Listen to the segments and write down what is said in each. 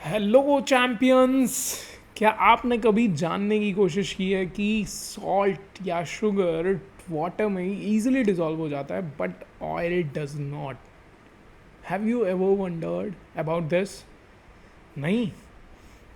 Hello champions. क्या आपने कभी जानने की कोशिश की है कि सॉल्ट या शुगर वाटर में इजीली डिसॉल्व हो जाता है but oil does not? Have you ever wondered about this? नहीं?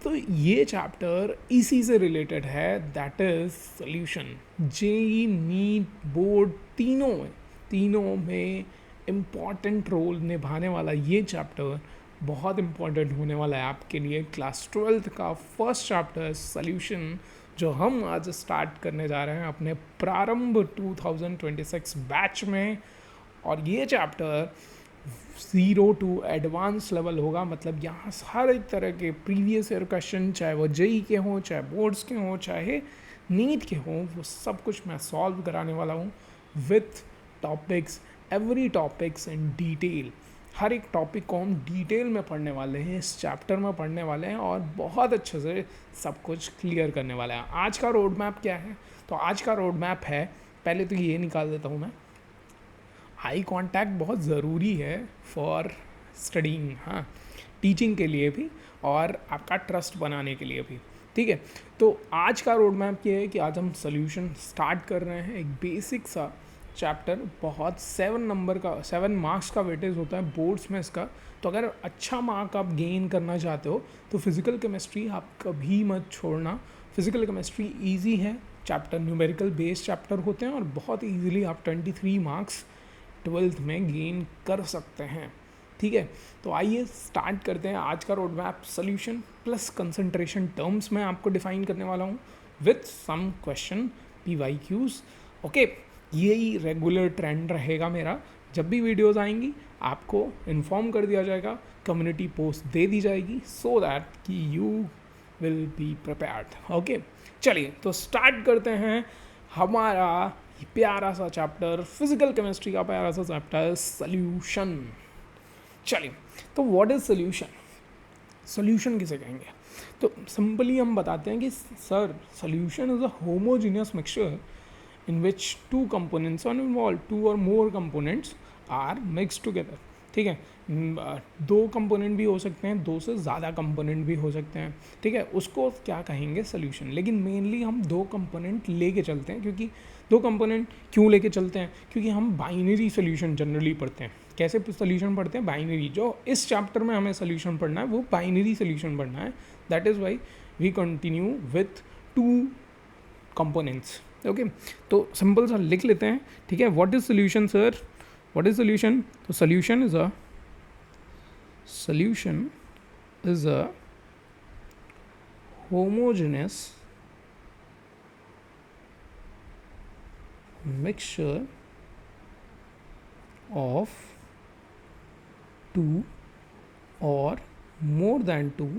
तो ये चैप्टर इसी से रिलेटेड है, that is solution. JEE NEET board तीनों में इम्पॉर्टेंट रोल निभाने वाला ये चैप्टर बहुत इम्पॉर्टेंट होने वाला है आपके लिए। क्लास 12th का फर्स्ट चैप्टर सोल्यूशन जो हम आज स्टार्ट करने जा रहे हैं अपने प्रारंभ 2026 बैच में। और ये चैप्टर 0 to एडवांस लेवल होगा, मतलब यहाँ हर एक तरह के प्रीवियस ईयर क्वेश्चन, चाहे वो जेई के हों, चाहे बोर्ड्स के हों, चाहे नीट के हों, वो सब कुछ मैं सॉल्व कराने वाला हूँ with topics, every topics in detail. हर एक टॉपिक को हम डिटेल में पढ़ने वाले हैं, इस चैप्टर में पढ़ने वाले हैं और बहुत अच्छे से सब कुछ क्लियर करने वाले हैं। आज का रोड मैप क्या है? तो आज का रोड मैप है, पहले तो ये निकाल देता हूँ मैं, आई कांटेक्ट बहुत ज़रूरी है फॉर स्टडीइंग, हाँ, टीचिंग के लिए भी और आपका ट्रस्ट बनाने के लिए भी। ठीक है, तो आज का रोड मैप ये है कि आज हम सोल्यूशन स्टार्ट कर रहे हैं। एक बेसिक सा चैप्टर, बहुत 7 मार्क्स का वेटेज होता है बोर्ड्स में इसका। तो अगर अच्छा मार्क आप गेन करना चाहते हो तो फिज़िकल केमिस्ट्री आप कभी मत छोड़ना। फिज़िकल केमिस्ट्री ईजी है चैप्टर, न्यूमेरिकल बेस्ड चैप्टर होते हैं और बहुत ईजिली आप 23 मार्क्स 12th में गेन कर सकते हैं। ठीक है, तो आइए स्टार्ट करते हैं आज का road map. Solution plus concentration terms में आपको डिफाइन करने वाला हूँ with some question PYQs। Okay, यही रेगुलर ट्रेंड रहेगा मेरा। जब भी वीडियोस आएंगी आपको इन्फॉर्म कर दिया जाएगा, कम्युनिटी पोस्ट दे दी जाएगी सो दैट कि you will be prepared. Okay, चलिए तो स्टार्ट करते हैं हमारा प्यारा सा चैप्टर, फिजिकल केमिस्ट्री का प्यारा सा चैप्टर सोल्यूशन। चलिए, तो व्हाट इज सोल्यूशन? सोल्यूशन किसे कहेंगे? तो सिंपली हम बताते हैं कि sir solution is a homogeneous mixture in which two components are involved, 2 or more components are mixed together। ठीक है, 2 कंपोनेंट भी हो सकते हैं, 2 से ज़्यादा कंपोनेंट भी हो सकते हैं। ठीक है, उसको क्या कहेंगे? सोल्यूशन। लेकिन मेनली हम 2 कंपोनेंट लेके चलते हैं। क्योंकि 2 कंपोनेंट क्यों लेके चलते हैं? क्योंकि हम बाइनरी सोल्यूशन जनरली पढ़ते हैं। कैसे सोल्यूशन पढ़ते हैं? बाइनरी। जो इस चैप्टर में हमें सोल्यूशन पढ़ना है वो बाइनरी सोल्यूशन पढ़ना है। That is why we continue with 2 components. Okay, तो सिंपल सा लिख लेते हैं। ठीक है, what is solution sir? What is solution? तो solution is a homogeneous mixture of 2 or more than 2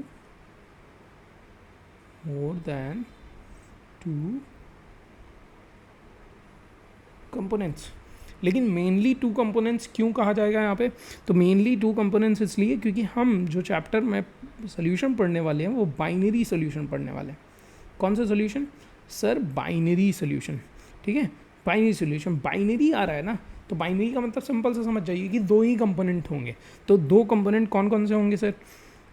components. लेकिन मेनली 2 कंपोनेंट्स क्यों कहा जाएगा यहाँ पे? तो मेनली 2 कंपोनेंट्स इसलिए क्योंकि हम जो चैप्टर में सोल्यूशन पढ़ने वाले हैं वो बाइनरी सोल्यूशन पढ़ने वाले हैं। कौन सा सोल्यूशन सर? Binary solution. ठीक है, बाइनरी सोल्यूशन, बाइनरी आ रहा है ना, तो बाइनरी का मतलब सिंपल से समझ जाइए कि 2 ही कंपोनेंट होंगे। तो 2 कंपोनेंट कौन कौन से होंगे सर?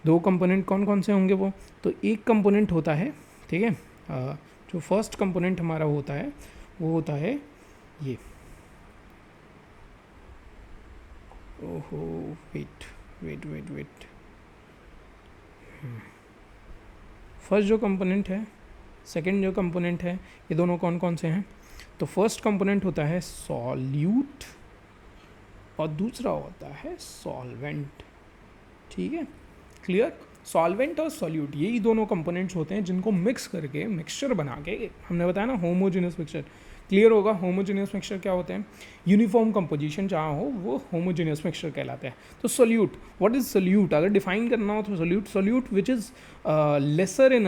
2 कंपोनेंट कौन कौन से होंगे? वो तो एक कंपोनेंट होता है, ठीक है, जो फर्स्ट कंपोनेंट हमारा होता है वो होता है ये, ओहो वेट, फर्स्ट जो कंपोनेंट है, सेकंड जो कंपोनेंट है, ये दोनों कौन कौन से हैं? तो फर्स्ट कंपोनेंट होता है सॉल्यूट और दूसरा होता है सॉल्वेंट। ठीक है, क्लियर? सॉल्वेंट और सॉल्यूट यही दोनों कंपोनेंट्स होते हैं जिनको मिक्स करके मिक्सचर बना के, हमने बताया ना होमोजेनियस मिक्सचर। क्लियर होगा? होमोजेनियस मिक्सचर क्या होते हैं? यूनिफॉर्म कंपोजिशन जहाँ हो वो होमोजेनियस मिक्सचर कहलाते हैं। तो सोल्यूट, व्हाट इज सोल्यूट? अगर डिफाइन करना हो तो solute which is laser in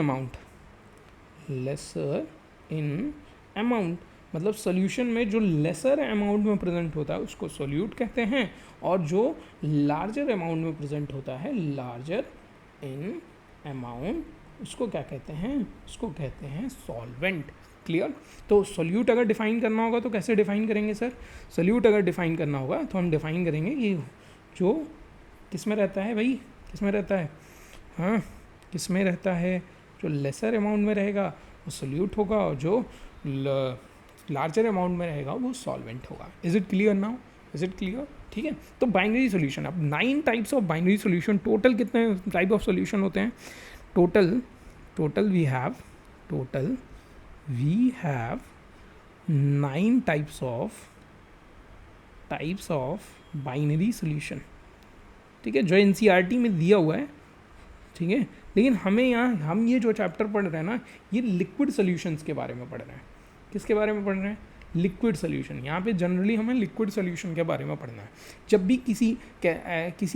amount, मतलब सोल्यूशन में जो लेसर अमाउंट में प्रेजेंट होता है उसको सोल्यूट कहते हैं, और जो लार्जर अमाउंट में प्रेजेंट होता है, लार्जर इन अमाउंट, उसको क्या कहते हैं? उसको कहते हैं सॉल्वेंट। क्लियर? तो सोल्यूट अगर डिफाइन करना होगा तो कैसे डिफाइन करेंगे सर? सोल्यूट अगर डिफाइन करना होगा तो हम डिफाइन करेंगे कि जो किस में रहता है भाई, किस में रहता है? हाँ, किस में रहता है, जो लेसर अमाउंट में रहेगा वो सोल्यूट होगा, और जो लार्जर अमाउंट में रहेगा वो सॉल्वेंट होगा। Is it clear now, is it clear? ठीक है, तो बाइनरी सोल्यूशन, अब 9 types of binary solution, total कितने टाइप ऑफ सोल्यूशन होते हैं? Total we have 9 types of binary solution. ठीक है, जो एनसीईआरटी में दिया हुआ है। ठीक है, लेकिन हमें यहाँ, हम ये जो चैप्टर पढ़ रहे हैं ना, ये लिक्विड सोल्यूशंस के बारे में पढ़ रहे हैं। किसके बारे में पढ़ रहे हैं? Liquid solution. यहाँ पे जनरली हमें लिक्विड सोल्यूशन के बारे में पढ़ना है। जब भी किसी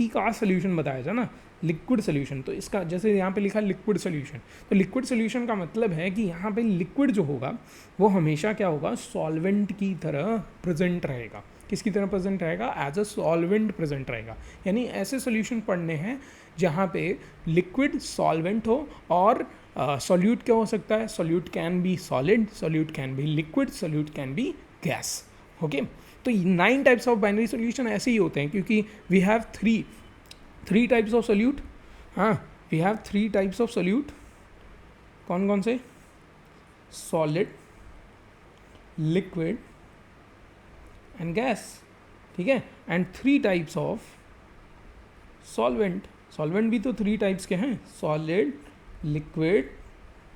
का सोल्यूशन बताया जाए ना, लिक्विड सोल्यूशन, तो इसका जैसे यहाँ पे लिखा लिक्विड सोल्यूशन, तो लिक्विड सोल्यूशन का मतलब है कि यहाँ पे लिक्विड जो होगा वो हमेशा क्या होगा, सॉल्वेंट की तरह प्रेजेंट रहेगा। किसकी तरह प्रेजेंट रहेगा? एज अ सॉल्वेंट प्रेजेंट रहेगा। यानी ऐसे सोल्यूशन पढ़ने हैं जहाँ पे लिक्विड सॉल्वेंट हो, और सॉल्यूट क्या हो सकता है? Solute can be solid, solute can be liquid, solute can be gas. Okay, तो 9 टाइप्स ऑफ बाइनरी सोल्यूशन ऐसे ही होते हैं, क्योंकि we have three types of solute. हाँ, we have 3 types of solute. कौन कौन से? Solid, liquid and gas. ठीक है, and 3 types of solvent. Solvent भी तो 3 टाइप्स के हैं, सॉलिड, लिक्विड,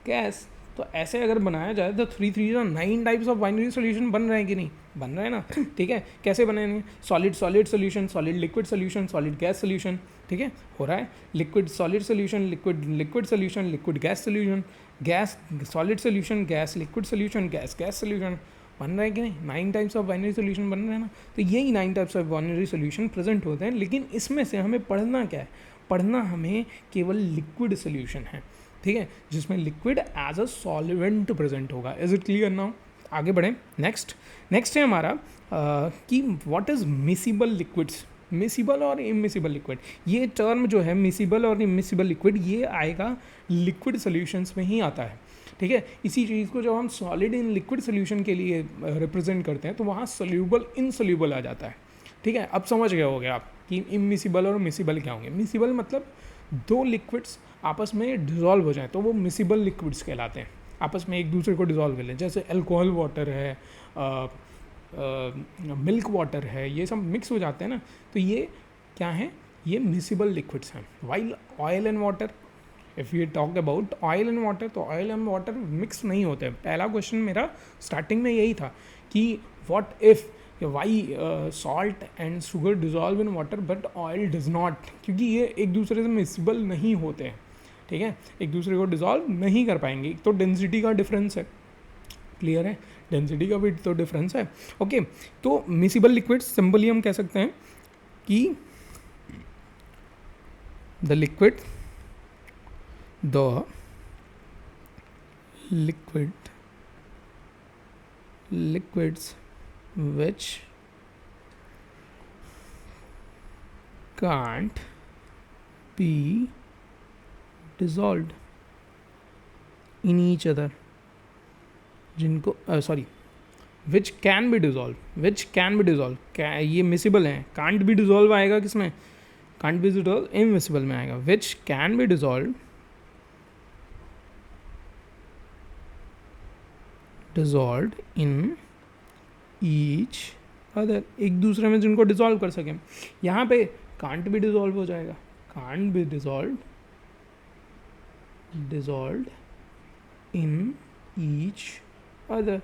गैस। तो ऐसे अगर बनाया जाए तो 9 टाइप्स ऑफ बाइनरी सोल्यूशन बन रहे हैं कि नहीं? बन रहे हैं ना। ठीक है, कैसे बनेंगे? Solid solution, solid liquid solution, solid gas solution. ठीक है, हो रहा है। Liquid solid solution, liquid solution, liquid gas solution, gas solid solution, gas liquid solution, gas solution. बन रहा है कि नहीं? 9 टाइप्स ऑफ बाइनरी सोल्यूशन बन रहे हैं ना। तो यही 9 types of binary solution present होते हैं, लेकिन इसमें से हमें पढ़ना क्या है? पढ़ना हमें केवल लिक्विड सोल्यूशन है। ठीक है, जिसमें liquid as a solvent present होगा। Is it clear now? आगे बढ़ें। नेक्स्ट है हमारा कि what is miscible liquids. Miscible और इमिसिबल लिक्विड, ये टर्म जो है मिसिबल और इमिसिबल लिक्विड, ये आएगा लिक्विड सोल्यूशंस में ही आता है। ठीक है, इसी चीज़ को जब हम सॉलिड इन लिक्विड सोल्यूशन के लिए रिप्रेजेंट करते हैं तो वहाँ सोल्यूबल इनसोल्यूबल आ जाता है। ठीक है, अब समझ गए होंगे आप कि इमिसिबल और मिसिबल क्या होंगे। मिसिबल मतलब 2 लिक्विड्स आपस में डिज़ोल्व हो जाए तो वो मिसिबल लिक्विड्स कहलाते हैं। आपस में एक दूसरे को डिज़ोल्व कर लें, जैसे अल्कोहल वाटर है, मिल्क वाटर है, ये सब मिक्स हो जाते हैं ना, तो ये क्या है? ये मिसिबल लिक्विड्स हैं। While oil and water, if you talk about oil and water, तो ऑयल एंड वाटर मिक्स नहीं होते। पहला क्वेश्चन मेरा स्टार्टिंग में यही था कि what if why salt and sugar dissolve in water but oil does not, क्योंकि ये एक दूसरे से मिसिबल नहीं होते हैं। ठीक है, एक दूसरे को डिजॉल्व नहीं कर पाएंगे। एक तो डेंसिटी का डिफरेंस है, क्लियर है, डेंसिटी का भी तो डिफरेंस है। ओके, तो मिसिबल लिक्विड्स सिंपली हम कह सकते हैं कि the liquids which can't be dissolved in each other, जिनको which can be dissolved, ये मिसिबल है। can't be dissolved आएगा किसमें? can't be dissolved इमिसिबल में आएगा। which can be dissolved in each other, एक दूसरे में जिनको डिजॉल्व कर सकें। यहाँ पे can't be dissolved हो जाएगा, can't be dissolved in each other।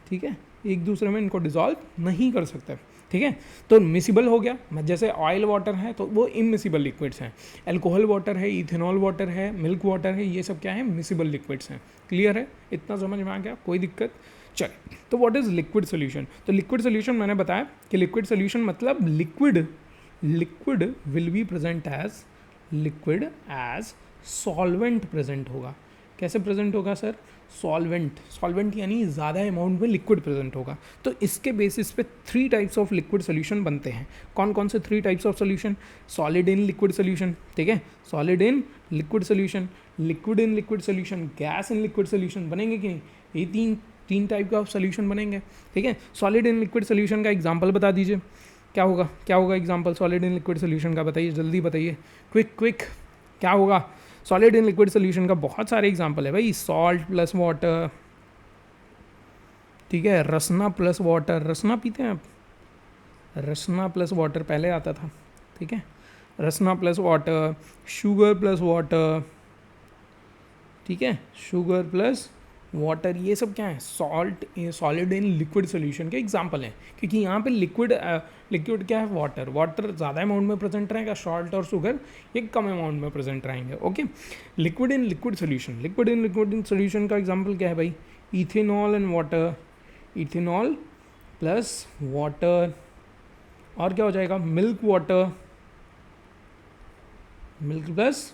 ठीक है, एक दूसरे में इनको डिजॉल्व नहीं कर सकते। ठीक है, तो मिसिबल हो गया, जैसे ऑयल वाटर है तो वो इमिसिबल लिक्विड्स हैं, अल्कोहल वाटर है, इथेनॉल वाटर है, मिल्क वाटर है, ये सब क्या है? मिसिबल लिक्विड्स हैं। क्लियर है? इतना समझ में आ गया? कोई दिक्कत? चलिए, तो व्हाट इज़ लिक्विड सोल्यूशन? तो लिक्विड सोल्यूशन मैंने बताया कि लिक्विड सोल्यूशन मतलब liquid will be present as solvent present होगा। कैसे प्रेजेंट होगा सर? सॉल्वेंट यानी ज़्यादा अमाउंट में लिक्विड प्रेजेंट होगा। तो इसके बेसिस पे 3 टाइप्स ऑफ लिक्विड सोल्यूशन बनते हैं। कौन कौन से 3 types of solution? Solid in liquid solution, ठीक है, solid in liquid solution, liquid in liquid solution, gas in liquid solution बनेंगे कि नहीं? ये तीन टाइप का सोल्यूशन बनेंगे। ठीक है, सॉलिड इन लिक्विड सोल्यूशन का एग्जाम्पल बता दीजिए, क्या होगा example solid in liquid solution का? बताइए, जल्दी बताइए, क्विक, क्या होगा सॉलिड इन लिक्विड सोल्यूशन का बहुत सारे एग्जांपल है भाई, सॉल्ट प्लस वाटर, ठीक है, रसना प्लस वाटर, रसना पीते हैं आप, रसना प्लस वाटर पहले आता था, ठीक है, Rasna plus water, sugar plus water, ठीक है, शुगर प्लस वाटर, ये सब क्या है, salt, solid in liquid solution के एग्जांपल हैं, क्योंकि यहाँ पे लिक्विड लिक्विड क्या है, वाटर, वाटर ज़्यादा अमाउंट में प्रेजेंट रहेगा, सॉल्ट और शुगर ये कम अमाउंट में प्रेजेंट रहेंगे। Okay, liquid in liquid solution, liquid in solution का एग्जांपल क्या है भाई, ethanol and water, ethanol plus water, और क्या हो जाएगा, milk water, milk plus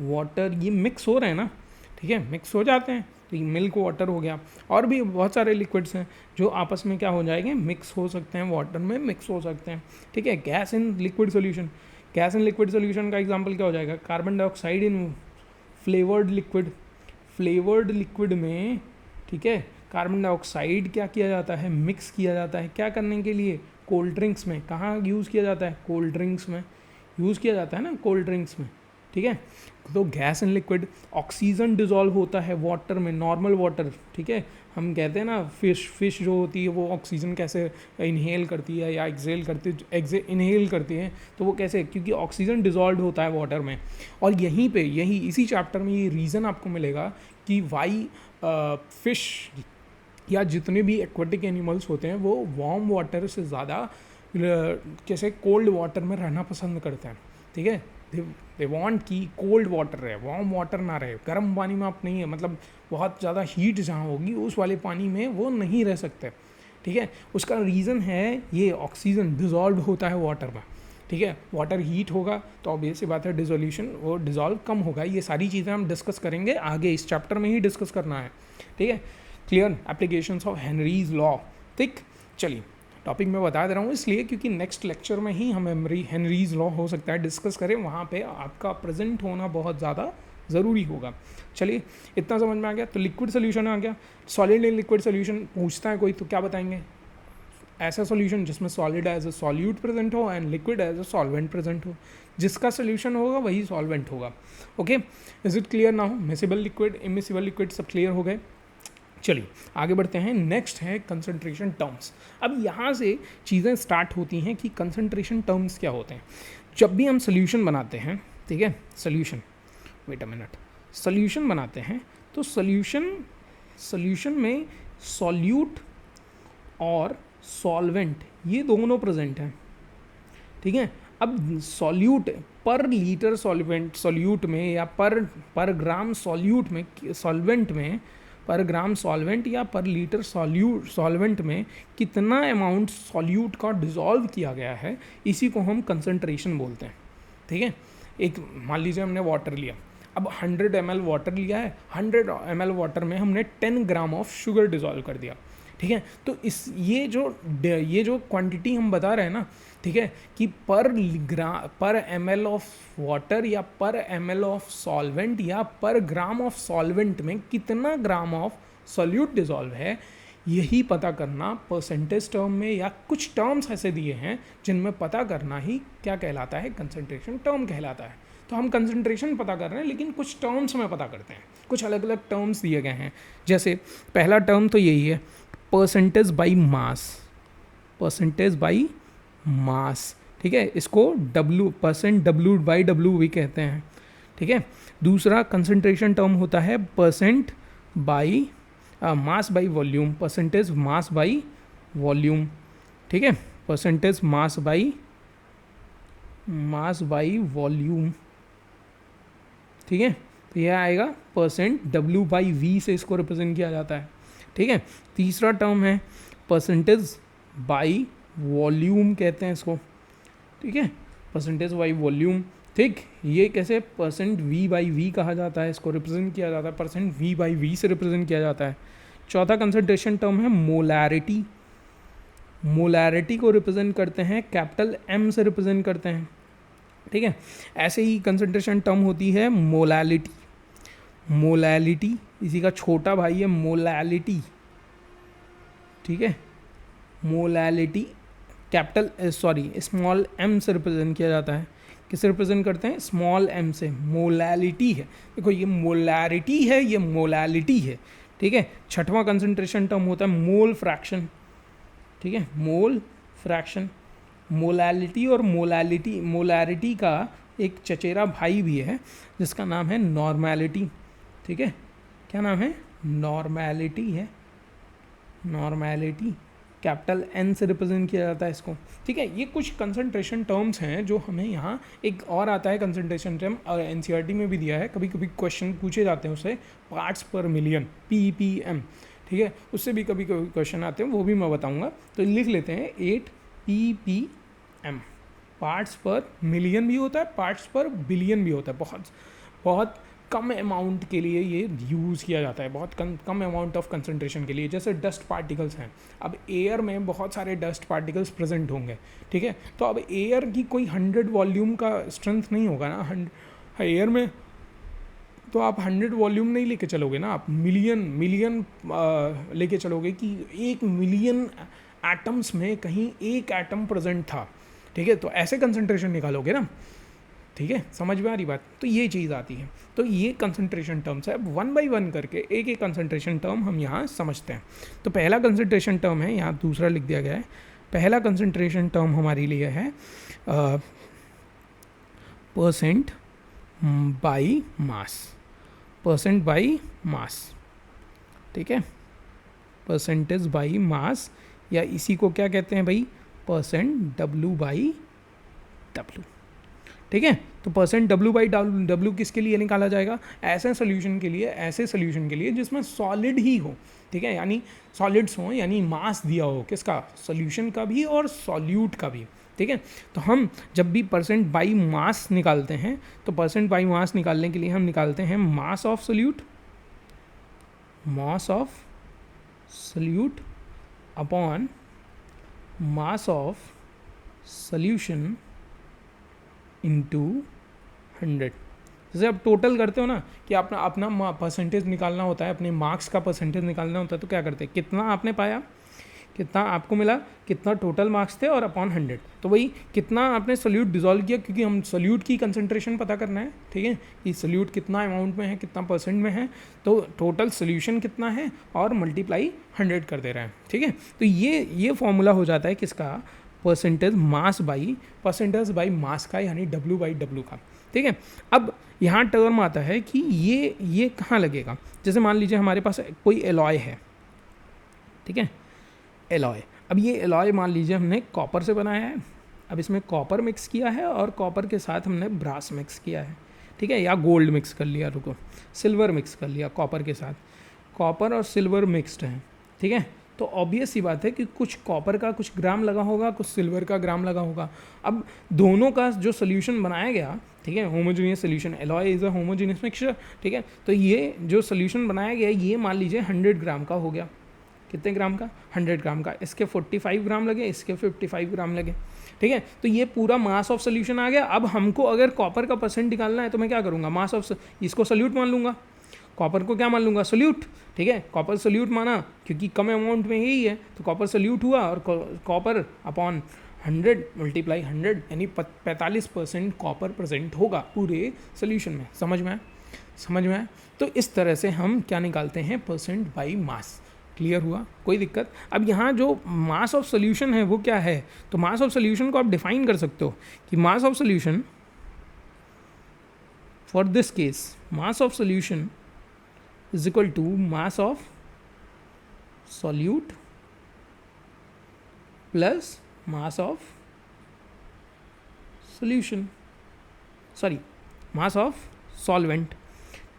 water, ये मिक्स हो रहे हैं ना, ठीक है, मिक्स हो जाते हैं, तो ये मिल्क वाटर हो गया। और भी बहुत सारे लिक्विड्स हैं जो आपस में क्या हो जाएंगे, मिक्स हो सकते हैं, वाटर में मिक्स हो सकते हैं, ठीक है। Gas in liquid solution, gas in liquid solution का एग्जांपल क्या हो जाएगा, carbon dioxide in flavoured liquid, flavoured liquid में, ठीक है, कार्बन डाइऑक्साइड क्या किया जाता है, मिक्स किया जाता है, क्या करने के लिए, कोल्ड ड्रिंक्स में, कहाँ यूज़ किया जाता है, कोल्ड ड्रिंक्स में यूज़ किया जाता है ना, कोल्ड ड्रिंक्स में, ठीक है। तो gas in liquid, oxygen dissolve होता है वाटर में, नॉर्मल वाटर, ठीक है, हम कहते हैं ना फिश जो होती है वो ऑक्सीजन कैसे इनहेल करती है या एक्सेल करती है, इनहेल करती है, तो वो कैसे, क्योंकि ऑक्सीजन डिजॉल्व होता है वाटर में। और यहीं पे इसी चैप्टर में ये रीज़न आपको मिलेगा कि वाई फिश या जितने भी एक्वेटिक एनिमल्स होते हैं वो वार्म वाटर से ज़्यादा जैसे कोल्ड वाटर में रहना पसंद करते हैं, ठीक है। दे वांट कि कोल्ड वाटर रहे, वार्म वाटर ना रहे, गर्म पानी में आप नहीं है, मतलब बहुत ज़्यादा हीट जहाँ होगी उस वाले पानी में वो नहीं रह सकते, ठीक है। उसका रीज़न है ये ऑक्सीजन डिज़ोल्व होता है वाटर में, ठीक है। वाटर हीट होगा तो ऑब्वियस सी बात है डिजोल्यूशन, वो डिज़ोल्व कम होगा। ये सारी चीज़ें हम डिस्कस करेंगे आगे, इस चैप्टर में ही डिस्कस करना है, ठीक है। Clear, applications of Henry's law, ठीक। चलिए, टॉपिक मैं बता दे रहा हूँ इसलिए क्योंकि नेक्स्ट लेक्चर में ही हम हेनरीज लॉ हो सकता है डिस्कस करें, वहाँ पे आपका प्रेजेंट होना बहुत ज़्यादा ज़रूरी होगा। चलिए, इतना समझ में आ गया। तो लिक्विड सोल्यूशन आ गया, सॉलिड इन लिक्विड सोल्यूशन पूछता है कोई तो क्या बताएंगे, ऐसा सोल्यूशन जिसमें solid as a solute present हो and liquid as a solvent present हो, जिसका सोल्यूशन होगा वही सॉल्वेंट होगा। Okay, is it clear now, miscible liquid, immiscible liquid सब क्लियर हो गए। चलिए आगे बढ़ते हैं, नेक्स्ट है कंसंट्रेशन टर्म्स। अब यहाँ से चीज़ें स्टार्ट होती हैं कि कंसंट्रेशन टर्म्स क्या होते हैं। जब भी हम सोल्यूशन बनाते हैं, ठीक है, solution, wait a minute, solution बनाते हैं तो सोल्यूशन में सॉल्यूट और सॉल्वेंट ये दोनों प्रेजेंट हैं, ठीक है। अब सॉल्यूट पर लीटर सॉल्यूट में या पर ग्राम सॉल्यूट में, सॉल्वेंट में, पर ग्राम सॉल्वेंट या पर लीटर सॉल्वेंट में कितना अमाउंट सॉल्यूट का डिज़ोल्व किया गया है, इसी को हम कंसंट्रेशन बोलते हैं, ठीक है। एक मान लीजिए हमने वाटर लिया, अब 100 ml वाटर लिया है, 100 ml वाटर में हमने 10 ग्राम ऑफ शुगर डिज़ोल्व कर दिया, ठीक है। तो ये जो क्वांटिटी हम बता रहे हैं ना, ठीक है, कि पर ml ऑफ वाटर या पर ml ऑफ सॉल्वेंट या पर ग्राम ऑफ सॉल्वेंट में कितना ग्राम ऑफ सॉल्यूट डिज़ोल्व है, यही पता करना परसेंटेज टर्म में, या कुछ टर्म्स ऐसे दिए हैं जिनमें पता करना ही क्या कहलाता है, कंसंट्रेशन टर्म कहलाता है। तो हम कंसंट्रेशन पता कर रहे हैं लेकिन कुछ टर्म्स में पता करते हैं, कुछ अलग अलग टर्म्स दिए गए हैं। जैसे पहला टर्म तो यही है, percentage by mass, percentage by mass, ठीक है, इसको W/W भी कहते हैं, ठीक है। दूसरा कंसंट्रेशन टर्म होता है percent by mass by volume, percentage mass by volume, ठीक है, परसेंटेज मास बाई वॉल्यूम, ठीक है। तो यह आएगा परसेंट, W/V से इसको रिप्रेजेंट किया जाता है, ठीक है। तीसरा टर्म है परसेंटेज बाई वॉल्यूम कहते हैं इसको, ठीक है, परसेंटेज बाई वॉल्यूम, ठीक। ये कैसे, परसेंट V/V कहा जाता है, इसको रिप्रेजेंट किया जाता है, परसेंट V/V से रिप्रेजेंट किया जाता है। चौथा कंसंट्रेशन टर्म है मोलैरिटी, मोलैरिटी को रिप्रेजेंट करते हैं कैपिटल M से रिप्रेजेंट करते हैं, ठीक है। ऐसे ही कंसंट्रेशन टर्म होती है मोलैलिटी, मोलैलिटी इसी का छोटा भाई है मोलैलिटी, ठीक है। मोलैलिटी कैपिटल स्मॉल m से रिप्रेजेंट किया जाता है। किससे रिप्रेजेंट करते हैं, स्मॉल m से। मोलैलिटी है, देखो ये मोलैरिटी है, ये मोलैलिटी है, ठीक है। छठवां कंसंट्रेशन टर्म होता है मोल फ्रैक्शन, ठीक है, मोल फ्रैक्शन। मोलैलिटी और मोलैरिटी का एक चचेरा भाई भी है जिसका नाम है नॉर्मैलिटी, ठीक है। क्या नाम है, नॉर्मैलिटी है, नॉर्मैलिटी, कैपिटल N से रिप्रेजेंट किया जाता है इसको, ठीक है। ये कुछ कंसंट्रेशन टर्म्स हैं जो हमें यहाँ, एक और आता है कंसंट्रेशन टर्म और NCERT में भी दिया है, कभी कभी क्वेश्चन पूछे जाते हैं उससे, पार्ट्स पर मिलियन, ppm, ठीक है, उससे भी कभी कभी क्वेश्चन आते हैं, वो भी मैं बताऊँगा। तो लिख लेते हैं 8 ppm, पार्ट्स पर मिलियन भी होता है, पार्ट्स पर बिलियन भी होता है। बहुत कम अमाउंट के लिए ये यूज़ किया जाता है, बहुत कम अमाउंट ऑफ कंसंट्रेशन के लिए। जैसे डस्ट पार्टिकल्स हैं, अब एयर में बहुत सारे डस्ट पार्टिकल्स प्रेजेंट होंगे, ठीक है। तो अब एयर की कोई 100 वॉल्यूम का स्ट्रेंथ नहीं होगा ना एयर में, तो आप 100 वॉल्यूम नहीं लेके चलोगे ना, आप मिलियन लेके चलोगे कि 1 मिलियन एटम्स में कहीं एक एटम प्रेजेंट था, ठीक है। तो ऐसे कंसंट्रेशन निकालोगे ना, ठीक है, समझ में आ रही बात। तो ये चीज़ आती है, तो ये कंसंट्रेशन टर्म्स है। अब 1 बाई 1 करके एक एक कंसंट्रेशन टर्म हम यहाँ समझते हैं। तो पहला कंसंट्रेशन टर्म है, यहाँ दूसरा लिख दिया गया है। पहला कंसंट्रेशन टर्म हमारे लिए है percent by mass, percent by mass, ठीक है, परसेंटेज बाई मास, या इसी को क्या कहते हैं भाई, परसेंट W बाई W, ठीक है। तो परसेंट W बाई W किसके लिए निकाला जाएगा, ऐसे सोल्यूशन के लिए जिसमें सॉलिड ही हो, ठीक है, यानी सॉलिड्स हो, यानी मास दिया हो किसका, सोल्यूशन का भी और सॉल्यूट का भी, ठीक है। तो हम जब भी परसेंट बाई मास निकालते हैं, तो परसेंट बाई मास निकालने के लिए हम निकालते हैं मास of solute, mass of solute upon mass of solution into 100। जैसे आप टोटल करते हो ना कि अपना परसेंटेज निकालना होता है, अपने मार्क्स का परसेंटेज निकालना होता है, तो क्या करते हैं, कितना आपने पाया, कितना आपको मिला, कितना टोटल मार्क्स थे और अपॉन 100, तो वही कितना आपने सोल्यूट डिजोल्व किया, क्योंकि हम सोल्यूट की कंसंट्रेशन पता करना है, ठीक है, कि सोल्यूट कितना अमाउंट में है, कितना परसेंट में है, तो टोटल सोल्यूशन कितना है और मल्टीप्लाई 100 कर दे रहे हैं, ठीक है। तो ये फॉर्मूला हो जाता है किसका, परसेंटेज बाई मास का, यानी W बाई W का, ठीक है। अब यहाँ टर्म आता है कि ये कहाँ लगेगा। जैसे मान लीजिए हमारे पास कोई एलॉय है, ठीक है, एलॉय। अब ये एलॉय मान लीजिए हमने कॉपर से बनाया है, अब इसमें कॉपर मिक्स किया है और कॉपर के साथ हमने ब्रास मिक्स किया है, ठीक है, या गोल्ड मिक्स कर लिया, रुको, सिल्वर मिक्स कर लिया कॉपर के साथ, कॉपर और सिल्वर मिक्सड है, ठीक है। तो ऑब्वियस सी बात है कि कुछ कॉपर का कुछ ग्राम लगा होगा, कुछ सिल्वर का ग्राम लगा होगा। अब दोनों का जो सोल्यूशन बनाया गया, ठीक है, homogeneous solution, alloy is a homogeneous mixture, ठीक है। तो ये जो सोल्यूशन बनाया गया, ये मान लीजिए 100 ग्राम का हो गया, कितने ग्राम का, 100 ग्राम का, इसके 45 ग्राम लगे, इसके 55 ग्राम लगे, ठीक है। तो ये पूरा मास ऑफ सोल्यूशन आ गया। अब हमको अगर कॉपर का परसेंट निकालना है तो मैं क्या करूँगा, मास ऑफ, इसको सोल्यूट मान लूँगा, कॉपर को क्या मान लूँगा, सोल्यूट, ठीक है। कॉपर सोल्यूट माना क्योंकि कम अमाउंट में यही है, तो कॉपर सोल्यूट हुआ, और कॉपर अपॉन 100 मल्टीप्लाई 100, यानी 45% कॉपर प्रेजेंट होगा पूरे सोल्यूशन में। समझ में आया। तो इस तरह से हम क्या निकालते हैं, परसेंट बाई मास। क्लियर हुआ, कोई दिक्कत। अब यहाँ जो मास ऑफ सोल्यूशन है वो क्या है, तो मास ऑफ सोल्यूशन को आप डिफाइन कर सकते हो कि mass of solution, for this case mass of solution is equal to mass of solute plus mass of solution, sorry mass of solvent,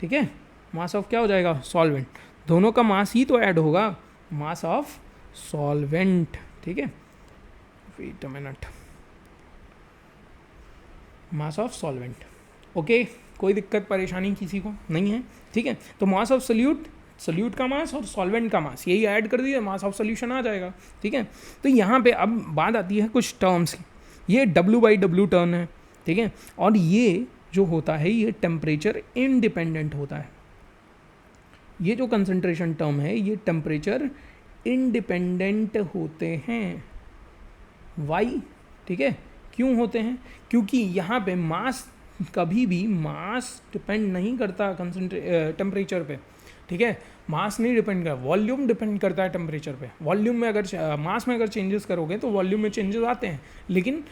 ठीक है। मास ऑफ क्या हो जाएगा, सॉल्वेंट, दोनों का मास ही तो ऐड होगा, मास ऑफ सॉल्वेंट, ठीक है। Wait a minute, mass of solvent, okay, कोई दिक्कत परेशानी किसी को नहीं है, ठीक है। तो मास ऑफ सोल्यूट का मास और सॉल्वेंट का मास, यही ऐड कर दिया, मास ऑफ सोल्यूशन आ जाएगा, ठीक है। तो यहाँ पे अब बात आती है कुछ टर्म्स की, ये W बाई W टर्म है, ठीक है, और ये जो होता है ये टेम्परेचर इंडिपेंडेंट होता है। ये जो कंसंट्रेशन टर्म है ये टेम्परेचर इंडिपेंडेंट होते हैं, वाई, ठीक है, क्यों होते हैं? क्योंकि यहाँ पे मास, कभी भी मास डिपेंड नहीं करता टेम्परेचर पे, ठीक है। मास नहीं डिपेंड करता, वॉल्यूम डिपेंड करता है टेम्परेचर पे। वॉल्यूम में अगर मास में अगर चेंजेस करोगे तो वॉल्यूम में चेंजेस आते हैं, लेकिन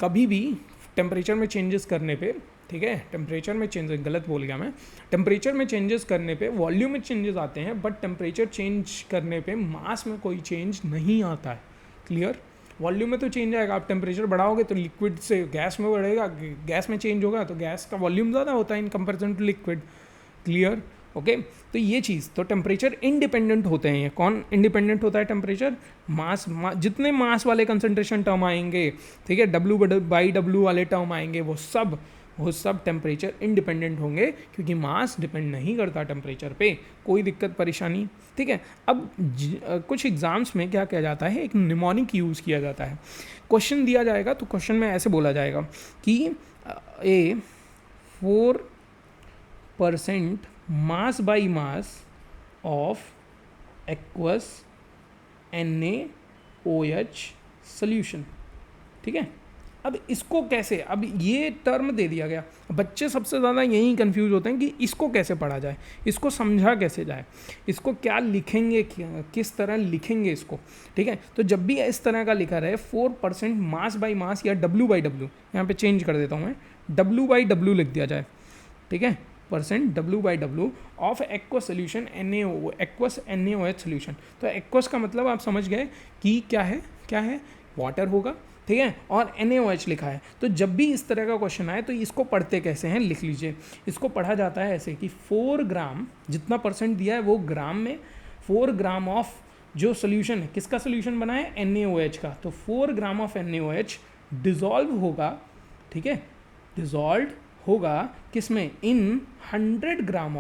कभी भी टेम्परेचर में चेंजेस करने पे, ठीक है, टेम्परेचर में चेंजेस, गलत बोल गया मैं, टेम्परेचर में चेंजेस करने पे वॉल्यूम में चेंजेस आते हैं, बट टेम्परेचर चेंज करने पे मास में कोई चेंज नहीं आता है। क्लियर? वॉल्यूम में तो चेंज आएगा, आप टेम्परेचर बढ़ाओगे तो लिक्विड से गैस में बढ़ेगा, गैस में चेंज होगा तो गैस का वॉल्यूम ज़्यादा होता है in comparison to liquid. Clear? Okay, तो ये चीज़, तो टेम्परेचर इंडिपेंडेंट होते हैं। ये कौन इंडिपेंडेंट होता है? टेम्परेचर। जितने मास वाले कंसंट्रेशन टर्म आएंगे, ठीक है, W/W वाले टर्म आएंगे, वो सब टेम्परेचर इंडिपेंडेंट होंगे, क्योंकि मास डिपेंड नहीं करता टेम्परेचर पे। कोई दिक्कत परेशानी? ठीक है। अब कुछ एग्जाम्स में क्या किया जाता है, एक निमोनिक यूज़ किया जाता है। क्वेश्चन दिया जाएगा तो क्वेश्चन में ऐसे बोला जाएगा कि 4% mass by mass of aqueous NaOH solution, ठीक है। अब इसको कैसे, अब ये टर्म दे दिया गया, बच्चे सबसे ज़्यादा यही कंफ्यूज होते हैं कि इसको कैसे पढ़ा जाए, इसको समझा कैसे जाए, इसको क्या लिखेंगे, किस तरह लिखेंगे इसको, ठीक है। तो जब भी इस तरह का लिखा रहे 4% मास बाई मास या W/W, यहाँ पे चेंज कर देता हूँ मैं, W/W लिख दिया जाए, ठीक है, % W/W of aqueous solution aqueous NaOH solution. तो एक्वस का मतलब आप समझ गए कि क्या है वाटर होगा, ठीक है, और NaOH लिखा है। तो जब भी इस तरह का क्वेश्चन आए तो इसको पढ़ते कैसे हैं, लिख लीजिए। इसको पढ़ा जाता है ऐसे कि 4 ग्राम, जितना % दिया है वो ग्राम में, 4 ग्राम ऑफ जो सोल्यूशन है, किसका सोल्यूशन बना है, NaOH का, तो 4 ग्राम ऑफ NaOH डिजॉल्व होगा, ठीक है, डिजॉल्व होगा किसमें, इन 100 ग्राम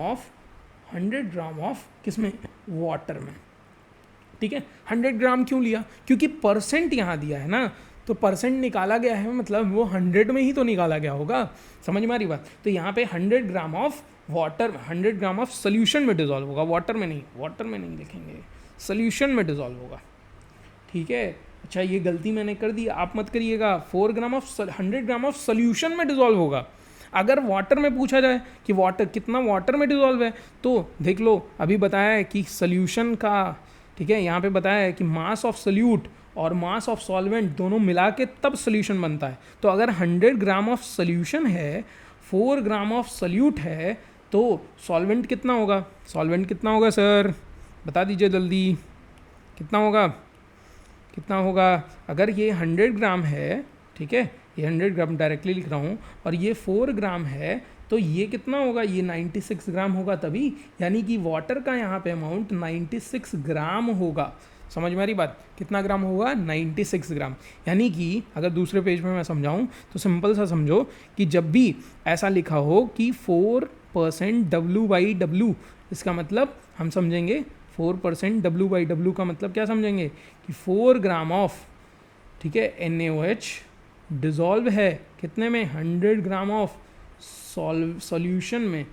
ऑफ किसमें, वाटर में, ठीक है। 100 ग्राम क्यों लिया, क्योंकि % यहाँ दिया है ना, तो % निकाला गया है, मतलब वो 100 में ही तो निकाला गया होगा। समझ में आ रही बात? तो यहाँ पे 100 gram of water, 100 gram of solution में डिजॉल्व होगा, वाटर में नहीं लिखेंगे, सोल्यूशन में डिजॉल्व होगा, ठीक है। अच्छा, ये गलती मैंने कर दी, आप मत करिएगा। 100 ग्राम ऑफ सोल्यूशन में डिजॉल्व होगा। अगर वाटर में पूछा जाए कि वाटर कितना वाटर में डिजॉल्व है, तो देख लो, अभी बताया है कि सोल्यूशन का, ठीक है, यहाँ पे बताया है कि मास ऑफ सोल्यूट और मास ऑफ सॉल्वेंट दोनों मिला के तब सोल्यूशन बनता है। तो अगर 100 ग्राम ऑफ सोल्यूशन है, 4 ग्राम ऑफ सोल्यूट है, तो सॉल्वेंट कितना होगा सर, बता दीजिए जल्दी, कितना होगा। अगर ये 100 ग्राम है, ठीक है, ये 100 ग्राम डायरेक्टली लिख रहा हूँ, और ये 4 ग्राम है, तो ये कितना होगा, ये 96 ग्राम होगा तभी, यानी कि वाटर का यहाँ पे अमाउंट 96 ग्राम होगा। समझ में आ रही बात? कितना ग्राम होगा, 96 ग्राम। यानी कि अगर दूसरे पेज में मैं समझाऊँ तो सिंपल सा समझो कि जब भी ऐसा लिखा हो कि 4% W/W, इसका मतलब हम समझेंगे 4% W/W का मतलब क्या समझेंगे कि 4 ग्राम ऑफ, ठीक है, NaOH डिज़ोल्व है कितने में, 100 ग्राम ऑफ सॉल्यूशन में।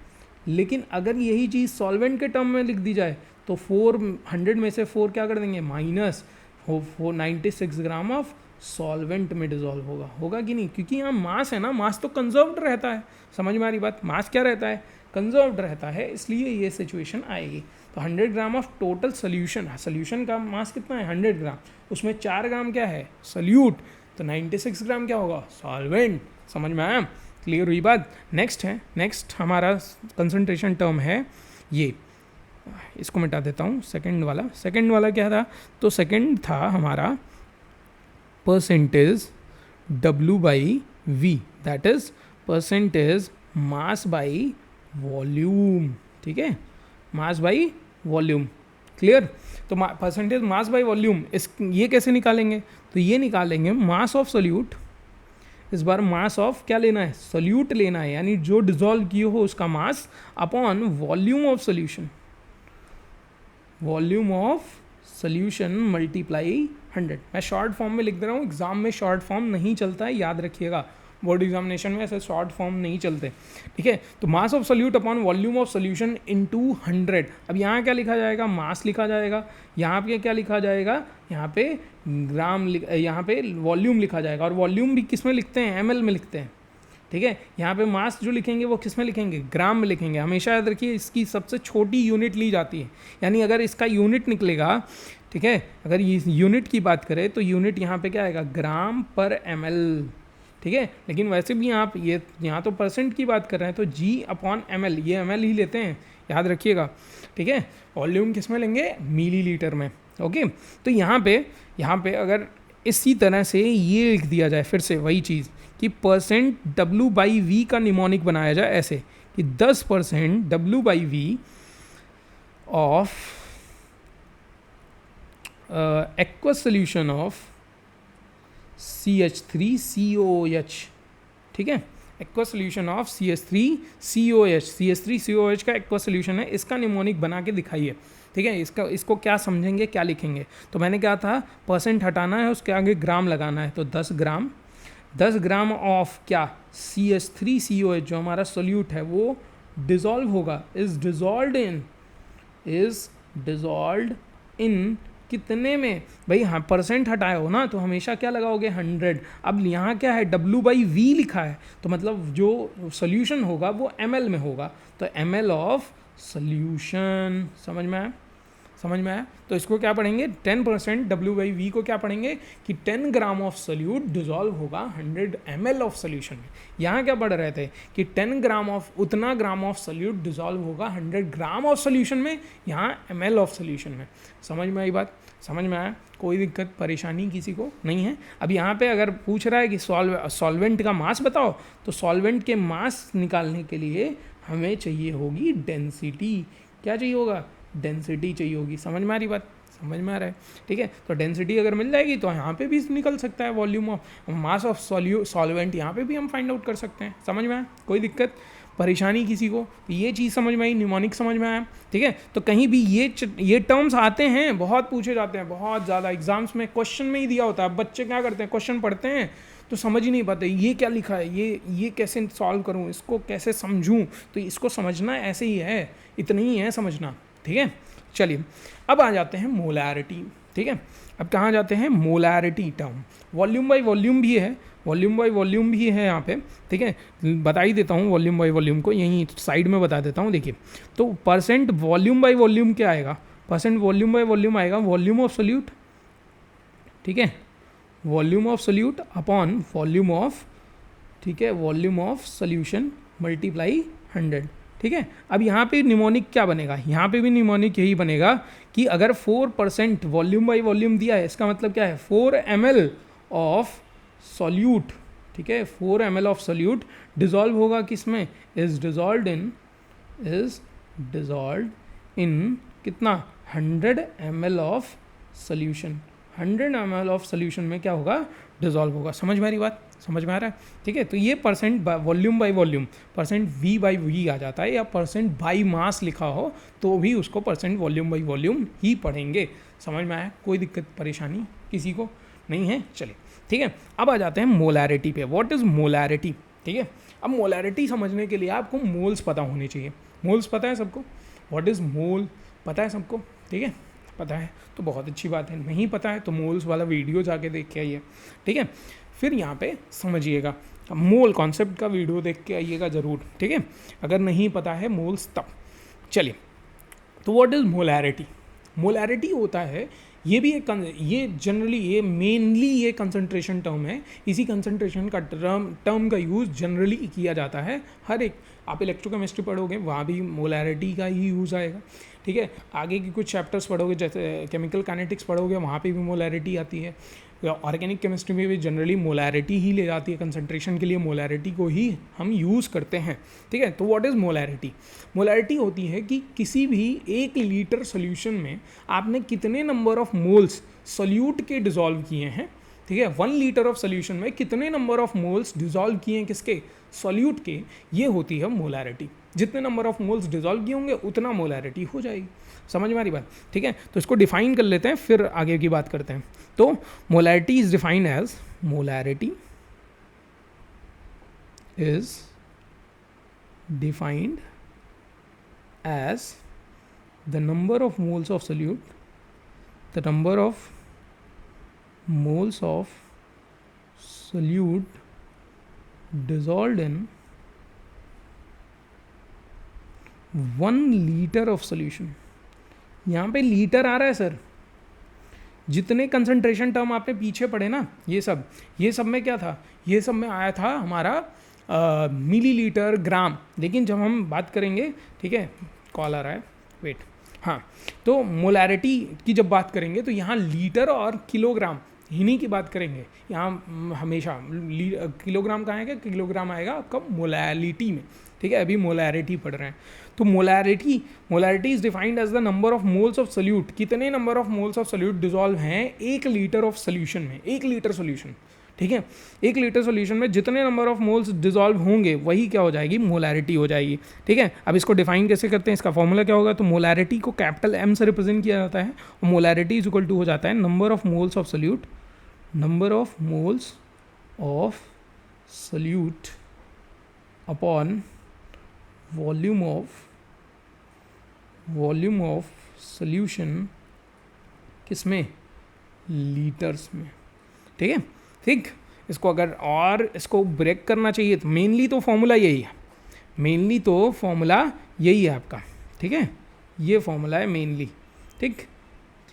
लेकिन अगर यही चीज़ सॉल्वेंट के टर्म में लिख दी जाए तो 400 में से 4 क्या कर देंगे, माइनस, 96 ग्राम ऑफ सॉल्वेंट में डिज़ोल्व होगा कि नहीं, क्योंकि यहाँ मास है ना, मास तो कंजर्व्ड रहता है। समझ में आ रही बात? मास क्या रहता है, कंजर्व्ड रहता है, इसलिए ये सिचुएशन आएगी। तो 100 ग्राम ऑफ टोटल सोल्यूशन का मास कितना है, 100 ग्राम, उसमें 4 ग्राम क्या है, सोल्यूट, तो 96 ग्राम क्या होगा, सॉल्वेंट। समझ में आया? क्लियर हुई बात? नेक्स्ट हमारा कंसंट्रेशन टर्म है ये, इसको मिटा देता हूँ, सेकंड वाला क्या था, तो सेकंड था हमारा percentage W/V, that is percentage mass by volume, ठीक है, मास बाई वॉल्यूम। क्लियर? तो परसेंटेज मास बाई वॉल्यूम, ये कैसे निकालेंगे, तो ये निकालेंगे मास ऑफ सोल्यूट, इस बार मास ऑफ क्या लेना है, सोल्यूट लेना है, यानी जो डिजॉल्व किए हो उसका mass, upon volume of solution multiply 100। मैं शॉर्ट फॉर्म में लिख दे रहा हूँ, एग्जाम में शॉर्ट फॉर्म नहीं चलता है, याद रखिएगा। बोर्ड एग्जामिनेशन में ऐसे शॉर्ट फॉर्म नहीं चलते, ठीक है। तो मास of solute upon volume of solution into 100। अब यहाँ क्या लिखा जाएगा, मास लिखा जाएगा, यहाँ पे क्या लिखा जाएगा, यहाँ पे ग्राम, यहाँ पे वॉल्यूम लिखा जाएगा, और वॉल्यूम भी किस में लिखते हैं, ml में लिखते हैं, ठीक है। यहाँ पे मास जो लिखेंगे वो किस में लिखेंगे, ग्राम में लिखेंगे। हमेशा याद रखिए इसकी सबसे छोटी यूनिट ली जाती है, यानी अगर इसका यूनिट निकलेगा, ठीक है, अगर ये यूनिट की बात करें तो यूनिट यहाँ पे क्या आएगा, ग्राम पर ml, ठीक है। लेकिन वैसे भी आप ये यहाँ तो परसेंट की बात कर रहे हैं तो G अपॉन ml, ये ml ही लेते हैं, याद रखिएगा, ठीक है। वॉल्यूम किस में लेंगे, मिलीलीटर में, ओके। तो यहाँ पे अगर इसी तरह से ये लिख दिया जाए, फिर से वही चीज़ कि परसेंट W/V का निमोनिक बनाया जाए ऐसे कि 10% W/V of aqueous solution of CH3COOH, ठीक है, aqueous solution of CH3COOH, CH3COOH का एक्वस सोल्यूशन है, इसका निमोनिक बना के दिखाइए, ठीक है। इसको क्या समझेंगे, क्या लिखेंगे, तो मैंने क्या था, परसेंट हटाना है, उसके आगे ग्राम लगाना है, तो 10 ग्राम ऑफ क्या, CH3COH जो हमारा सोल्यूट है वो डिज़ोल्व होगा, इज़ डिज़ोल्व्ड इन कितने में भाई, हाँ परसेंट हटाए हो ना तो हमेशा क्या लगाओगे, 100। अब यहाँ क्या है, W/V लिखा है, तो मतलब जो सोल्यूशन होगा वो ml में होगा, तो ml ऑफ सोल्यूशन, समझ में आया। तो इसको क्या पढ़ेंगे, 10% W/V को क्या पढ़ेंगे कि 10 ग्राम ऑफ सोल्यूट डिजॉल्व होगा 100 ml ऑफ सोल्यूशन में। यहाँ क्या पढ़ रहे थे कि 10 ग्राम ऑफ उतना ग्राम ऑफ सोल्यूट डिजॉल्व होगा 100 ग्राम ऑफ सोल्यूशन में, यहाँ ml ऑफ सोल्यूशन में। समझ में आई बात, समझ में आया, कोई दिक्कत परेशानी किसी को नहीं है। अब यहाँ पे अगर पूछ रहा है कि सॉल्वेंट का मास बताओ, तो सॉल्वेंट के मास निकालने के लिए हमें चाहिए होगी डेंसिटी, क्या चाहिए होगा, डेंसिटी चाहिए होगी। समझ में आ रही बात, समझ में आ रहा है, ठीक है। तो डेंसिटी अगर मिल जाएगी तो यहाँ पे भी निकल सकता है volume of mass of solvent, यहाँ पे भी हम फाइंड आउट कर सकते हैं। समझ में आया, कोई दिक्कत परेशानी किसी को, ये चीज़ समझ में आई, निमोनिक समझ में आया, ठीक है। तो कहीं भी ये टर्म्स आते हैं, बहुत पूछे जाते हैं, बहुत ज़्यादा एग्जाम्स में क्वेश्चन में ही दिया होता है। बच्चे क्या करते हैं, क्वेश्चन पढ़ते हैं तो समझ ही नहीं पाते, ये क्या लिखा है, ये कैसे सॉल्व करूँ, इसको कैसे समझूँ। तो इसको समझना ऐसे ही है, इतना ही है समझना, ठीक है। चलिए अब आ जाते हैं मोलैरिटी, ठीक है। अब कहाँ जाते हैं, molarity term, volume by volume भी है, यहाँ पे, ठीक है। बता ही देता हूँ वॉल्यूम बाय वॉल्यूम को, यहीं साइड में बता देता हूँ। देखिए तो परसेंट वॉल्यूम बाय वॉल्यूम क्या आएगा, परसेंट वॉल्यूम बाय वॉल्यूम आएगा वॉल्यूम ऑफ सोल्यूट, ठीक है, volume of solute upon volume of, ठीक है, वॉल्यूम ऑफ सोल्यूशन मल्टीप्लाई 100, ठीक है। अब यहाँ पे निमोनिक क्या बनेगा, यहाँ पे भी निमोनिक यही बनेगा कि अगर 4% वॉल्यूम बाय वॉल्यूम दिया है, इसका मतलब क्या है, 4 ml ऑफ सॉल्यूट, ठीक है, 4 ml ऑफ सॉल्यूट डिजॉल्व होगा किस में, इज डिजॉल्व्ड इन कितना, 100 ml of solution, 100 ml of solution में क्या होगा, डिजॉल्व होगा। समझ में आ रही बात, समझ में आ रहा है, ठीक है। तो ये percent volume by volume, percent V/V आ जाता है, या परसेंट बाई मास लिखा हो तो भी उसको परसेंट वॉल्यूम बाय वॉल्यूम ही पढ़ेंगे। समझ में आया, कोई दिक्कत परेशानी किसी को नहीं है। चलिए ठीक है, अब आ जाते हैं मोलैरिटी पे। व्हाट इज़ मोलैरिटी, ठीक है। अब मोलैरिटी समझने के लिए आपको मोल्स पता होने चाहिए। मोल्स पता है सबको, व्हाट इज़ मोल पता है सबको, ठीक है, पता है तो बहुत अच्छी बात है। नहीं पता है तो मोल्स वाला वीडियो जाके देख के आइए, ठीक है। फिर यहाँ पे समझिएगा, मोल कॉन्सेप्ट का वीडियो देख के आइएगा ज़रूर, ठीक है, अगर नहीं पता है मोल्स तब। चलिए तो व्हाट इज़ मोलैरिटी, मोलैरिटी होता है, ये भी एक, ये जनरली, ये मेनली ये कंसंट्रेशन टर्म है। इसी कंसंट्रेशन का टर्म का यूज़ जनरली किया जाता है हर एक, आप इलेक्ट्रोकेमिस्ट्री पढ़ोगे वहाँ भी मोलैरिटी का ही यूज़ आएगा, ठीक है। आगे की कुछ चैप्टर्स पढ़ोगे जैसे केमिकल काइनेटिक्स पढ़ोगे, वहाँ पे भी मोलैरिटी आती है। ऑर्गेनिक केमिस्ट्री में भी जनरली मोलैरिटी ही ले जाती है, कंसंट्रेशन के लिए मोलैरिटी को ही हम यूज़ करते हैं, ठीक है। तो व्हाट इज़ मोलैरिटी, मोलैरिटी होती है कि किसी भी 1 लीटर सोल्यूशन में आपने कितने नंबर ऑफ मोल्स सोल्यूट के डिज़ोल्व किए हैं, ठीक है। 1 लीटर ऑफ सोल्यूशन में कितने नंबर ऑफ मोल्स डिज़ोल्व किए हैं, किसके, सोल्यूट के, ये होती है मोलैरिटी। जितने नंबर ऑफ मोल्स डिज़ोल्व किए होंगे उतना मोलैरिटी हो जाएगी। समझ में आ रही बात, ठीक है। तो इसको डिफाइन कर लेते हैं, फिर आगे की बात करते हैं। तो molarity is defined as, molarity is defined as the number of moles of solute, the number of moles of solute dissolved in 1 litre of solution. यहाँ पे लीटर आ रहा है सर. जितने कंसंट्रेशन टर्म आपने पीछे पढ़े ना, ये सब में क्या था, ये सब में आया था हमारा मिलीलीटर, ग्राम. लेकिन जब हम बात करेंगे, ठीक है, कॉल आ रहा है, वेट, हाँ, तो मोलैरिटी की जब बात करेंगे तो यहाँ लीटर और किलोग्राम इन्हीं की बात करेंगे. यहाँ हमेशा किलोग्राम कहाँ आएगा, किलोग्राम आएगा आपका मोलैलिटी में. ठीक है, अभी मोलैरिटी पढ़ रहे हैं. तो molarity is defined as the number of moles of solute. कितने number of moles of solute dissolve हैं 1 लीटर ऑफ सोल्यूशन में. 1 लीटर सोल्यूशन, ठीक है, 1 लीटर सोल्यूशन में जितने नंबर ऑफ मोल्स डिजॉल्व होंगे वही क्या हो जाएगी, मोलैरिटी हो जाएगी. ठीक है, अब इसको डिफाइन कैसे करते हैं, इसका फॉर्मूला क्या होगा. तो मोलैरिटी को कैपिटल M से रिप्रेजेंट किया जाता है और मोलैरिटी इज इक्वल टू हो जाता है number of moles of solute, number of moles of solute upon volume of solution, किसमें, लीटर्स में. ठीक है, ठीक. इसको अगर और इसको ब्रेक करना चाहिए तो मेनली तो फॉर्मूला यही है, आपका. ठीक है, ये फॉर्मूला है मेनली. ठीक,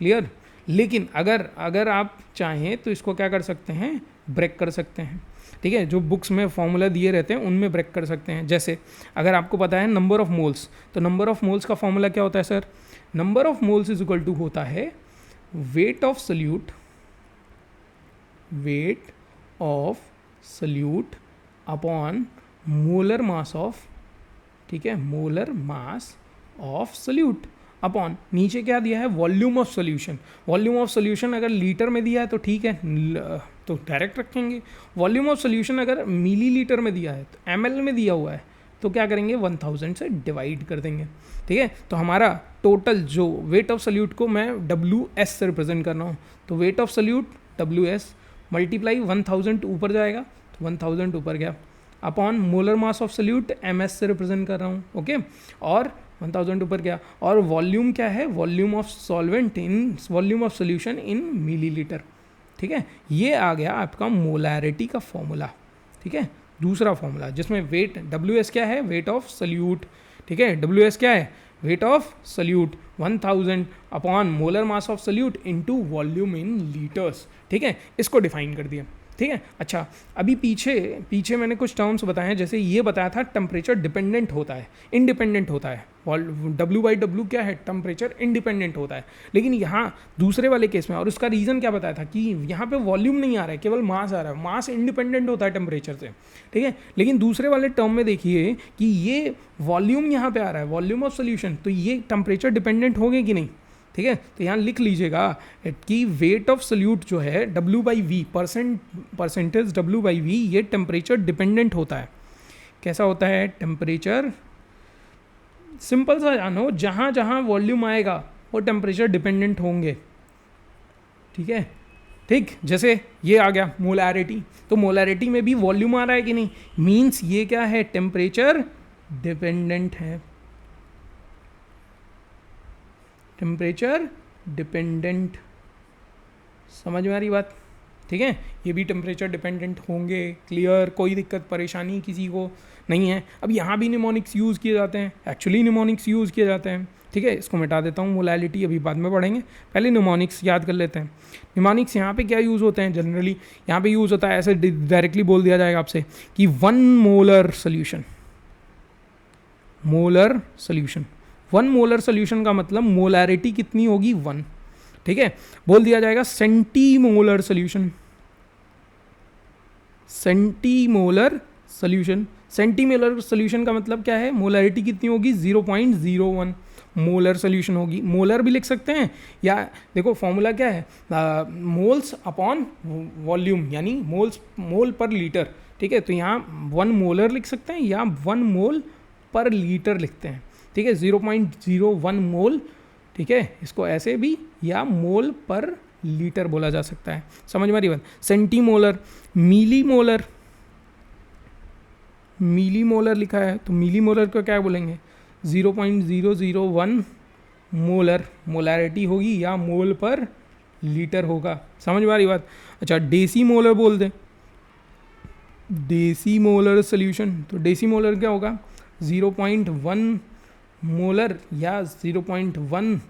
क्लियर. लेकिन अगर आप चाहें तो इसको क्या कर सकते हैं, ब्रेक कर सकते हैं. ठीक है, जो बुक्स में फॉर्मूला दिए रहते हैं उनमें ब्रेक कर सकते हैं. जैसे अगर आपको पता है नंबर ऑफ मोल्स, तो नंबर ऑफ मोल्स का फॉर्मूला क्या होता है sir, number of moles is equal to होता है weight of solute upon molar mass of, ठीक है, molar mass of solute upon, नीचे क्या दिया है, volume of solution. Volume of solution अगर लीटर में दिया है तो ठीक है, तो डायरेक्ट रखेंगे. वॉल्यूम ऑफ सोल्यूशन अगर मिलीलीटर में दिया है, तो ml में दिया हुआ है, तो क्या करेंगे, 1000 से डिवाइड कर देंगे. ठीक है, तो हमारा टोटल जो वेट ऑफ सोल्यूट को मैं WS से रिप्रेजेंट कर रहा हूँ, तो wait of solute WS multiply 1000 ऊपर जाएगा, तो 1000 ऊपर गया, upon molar mass of solute MS से रिप्रेजेंट कर रहा हूँ. ओके, और 1000 ऊपर गया, और वॉल्यूम क्या है, volume of solution in millilitre. ठीक है, ये आ गया आपका मोलैरिटी का फॉर्मूला. ठीक है, दूसरा फॉर्मूला जिसमें वेट WS क्या है, वेट ऑफ सोल्यूट. ठीक है, WS क्या है, weight of solute 1000 upon molar mass of solute into volume in litres. ठीक है, इसको डिफाइन कर दिया. ठीक है, अच्छा, अभी पीछे मैंने कुछ टर्म्स बताए हैं. जैसे ये बताया था टेम्परेचर डिपेंडेंट होता है, इंडिपेंडेंट होता है. W/W क्या है, टेम्परेचर इंडिपेंडेंट होता है. लेकिन यहाँ दूसरे वाले केस में, और उसका रीज़न क्या बताया था कि यहाँ पे वॉल्यूम नहीं आ रहा है, केवल मास आ रहा है. मास इंडिपेंडेंट होता है टेम्परेचर से. ठीक है, लेकिन दूसरे वाले टर्म में देखिए कि ये वॉल्यूम यहाँ पे आ रहा है, वॉल्यूम ऑफ सोल्यूशन, तो ये टेम्परेचर डिपेंडेंट होंगे कि नहीं. ठीक है, तो यहाँ लिख लीजिएगा कि वेट ऑफ सोल्यूट जो है W/V, परसेंटेज W/V, ये टेम्परेचर डिपेंडेंट होता है. कैसा होता है, टेम्परेचर, सिंपल सा जानो, जहाँ जहाँ वॉल्यूम आएगा वो टेम्परेचर डिपेंडेंट होंगे. ठीक है, ठीक. जैसे ये आ गया मोलैरिटी, तो मोलैरिटी में भी वॉल्यूम आ रहा है कि नहीं, मीन्स ये क्या है, टेम्परेचर डिपेंडेंट है. टेम्परेचर डिपेंडेंट, समझ में आ रही बात. ठीक है, ये भी टेम्परेचर डिपेंडेंट होंगे. क्लियर, कोई दिक्कत परेशानी किसी को नहीं है. अब यहाँ भी निमोनिक्स यूज़ किए जाते हैं, एक्चुअली निमोनिक्स यूज़ किए जाते हैं. ठीक है, इसको मिटा देता हूँ, मोलैलिटी अभी बाद में पढ़ेंगे, पहले निमोनिक्स याद कर लेते हैं. निमोनिक्स यहाँ पे क्या यूज़ होते हैं, जनरली यहाँ पे यूज़ होता है, ऐसे डायरेक्टली बोल दिया जाएगा आपसे कि 1 मोलर सोल्यूशन, 1 मोलर सोल्यूशन का मतलब मोलैरिटी कितनी होगी, 1. ठीक है, बोल दिया जाएगा सेंटीमोलर सोल्यूशन, सेंटीमोलर सोल्यूशन का मतलब क्या है, मोलैरिटी कितनी होगी, 0.01 मोलर सोल्यूशन होगी. मोलर भी लिख सकते हैं, या देखो फॉर्मूला क्या है, मोल्स अपॉन वॉल्यूम, यानी मोल पर लीटर. ठीक है, तो यहाँ 1 मोलर लिख सकते हैं या 1 मोल पर लीटर लिखते हैं. ठीक है, 0.01 मोल. ठीक है, इसको ऐसे भी, या मोल पर लीटर बोला जा सकता है. समझ में आ रही बात. सेंटीमोलर, मिलीमोलर, मिली मोलर लिखा है, तो मिली मोलर को क्या बोलेंगे, 0.001 मोलर मोलैरिटी होगी या मोल पर लीटर होगा। समझ में आ रही बात। अच्छा, डेसी मोलर बोल दें, डेसी मोलर सोल्यूशन, तो डेसी मोलर क्या होगा, 0.1 मोलर या 0.1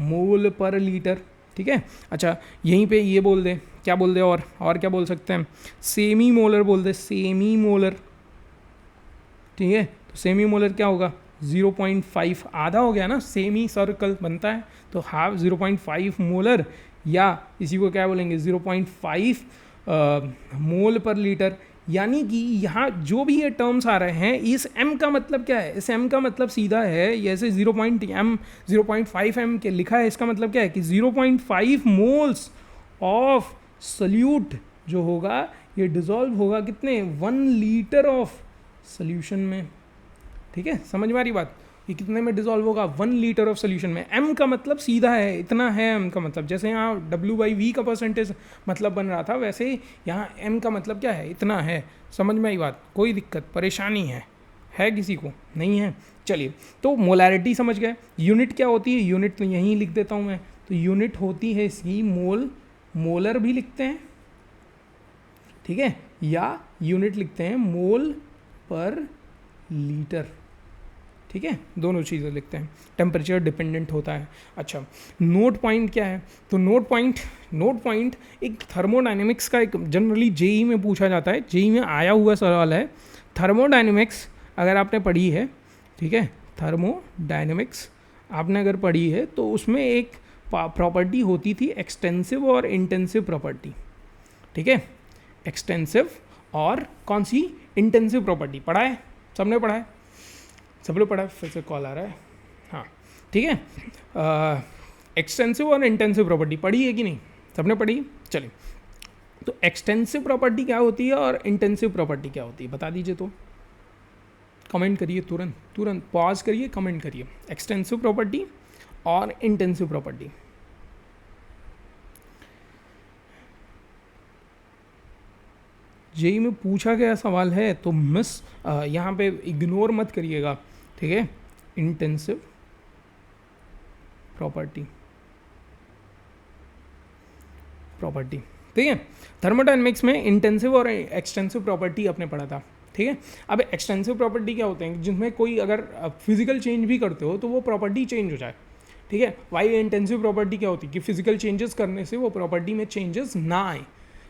मोल पर लीटर। ठीक है। अच्छा, यहीं पे ये बोल दे, क्या बोल दे, और क्या बोल सकते हैं, सेमी मोलर बोल दे, सेमी मोलर। ठीक है, तो सेमी मोलर क्या होगा, 0.5, आधा हो गया ना, सेमी सर्कल बनता है तो हाफ 0.5 मोलर, या इसी को क्या बोलेंगे 0.5 मोल पर लीटर। यानी कि यहाँ जो भी ये टर्म्स आ रहे हैं, इस m का मतलब क्या है, इस m का मतलब सीधा है, जैसे 0.5 m के लिखा है, इसका मतलब क्या है कि 0.5 मोल्स ऑफ सल्यूट जो होगा ये डिजॉल्व होगा कितने, 1 लीटर ऑफ सोल्यूशन में। ठीक है, समझ में आ रही बात, ये कितने में डिजॉल्व होगा, 1 लीटर ऑफ सोल्यूशन में। m का मतलब सीधा है, इतना है m का मतलब, जैसे यहाँ W/V का परसेंटेज मतलब बन रहा था, वैसे यहाँ m का मतलब क्या है, इतना है। समझ में आई बात, कोई दिक्कत परेशानी है किसी को, नहीं है। चलिए, तो मोलैरिटी समझ गए। यूनिट क्या होती है, यूनिट तो यहीं लिख देता हूँ मैं, तो यूनिट होती है इसकी मोल, मोलर भी लिखते हैं, ठीक है, या यूनिट लिखते हैं मोल पर लीटर। ठीक है, दोनों चीज़ें लिखते हैं, टेम्परेचर डिपेंडेंट होता है। अच्छा, नोट पॉइंट क्या है, तो नोट पॉइंट एक थर्मोडायनेमिक्स का, एक जनरली जेई में पूछा जाता है, जेई में आया हुआ सवाल है। थर्मोडायनेमिक्स अगर आपने पढ़ी है, ठीक है, थर्मोडायनेमिक्स आपने अगर पढ़ी है तो उसमें एक प्रॉपर्टी होती थी एक्सटेंसिव और इंटेंसिव प्रॉपर्टी। ठीक है, एक्सटेंसिव और कौन सी, इंटेंसिव प्रॉपर्टी। पढ़ा है, सबने पढ़ा है, सब लोग पढ़ा है, फिर से कॉल आ रहा है, हाँ ठीक है। एक्सटेंसिव और इंटेंसिव प्रॉपर्टी पढ़ी है कि नहीं, सबने पढ़ी। चलिए, तो एक्सटेंसिव प्रॉपर्टी क्या होती है और इंटेंसिव प्रॉपर्टी क्या होती है, बता दीजिए। तो कमेंट करिए, तुरंत पॉज करिए, कमेंट करिए, एक्सटेंसिव प्रॉपर्टी और इंटेंसिव प्रॉपर्टी। जेई में पूछा गया सवाल है, तो मिस यहाँ पे इग्नोर मत करिएगा, ठीक है। इंटेंसिव प्रॉपर्टी, ठीक है। थर्मोडायनेमिक्स में इंटेंसिव और एक्सटेंसिव प्रॉपर्टी आपने पढ़ा था, ठीक है। अब एक्सटेंसिव प्रॉपर्टी क्या होते हैं, जिसमें कोई अगर फिजिकल चेंज भी करते हो तो वो प्रॉपर्टी चेंज हो जाए, ठीक है। वाई इंटेंसिव प्रॉपर्टी क्या होती है कि फिजिकल चेंजेस करने से वो प्रॉपर्टी में चेंजेस ना आए,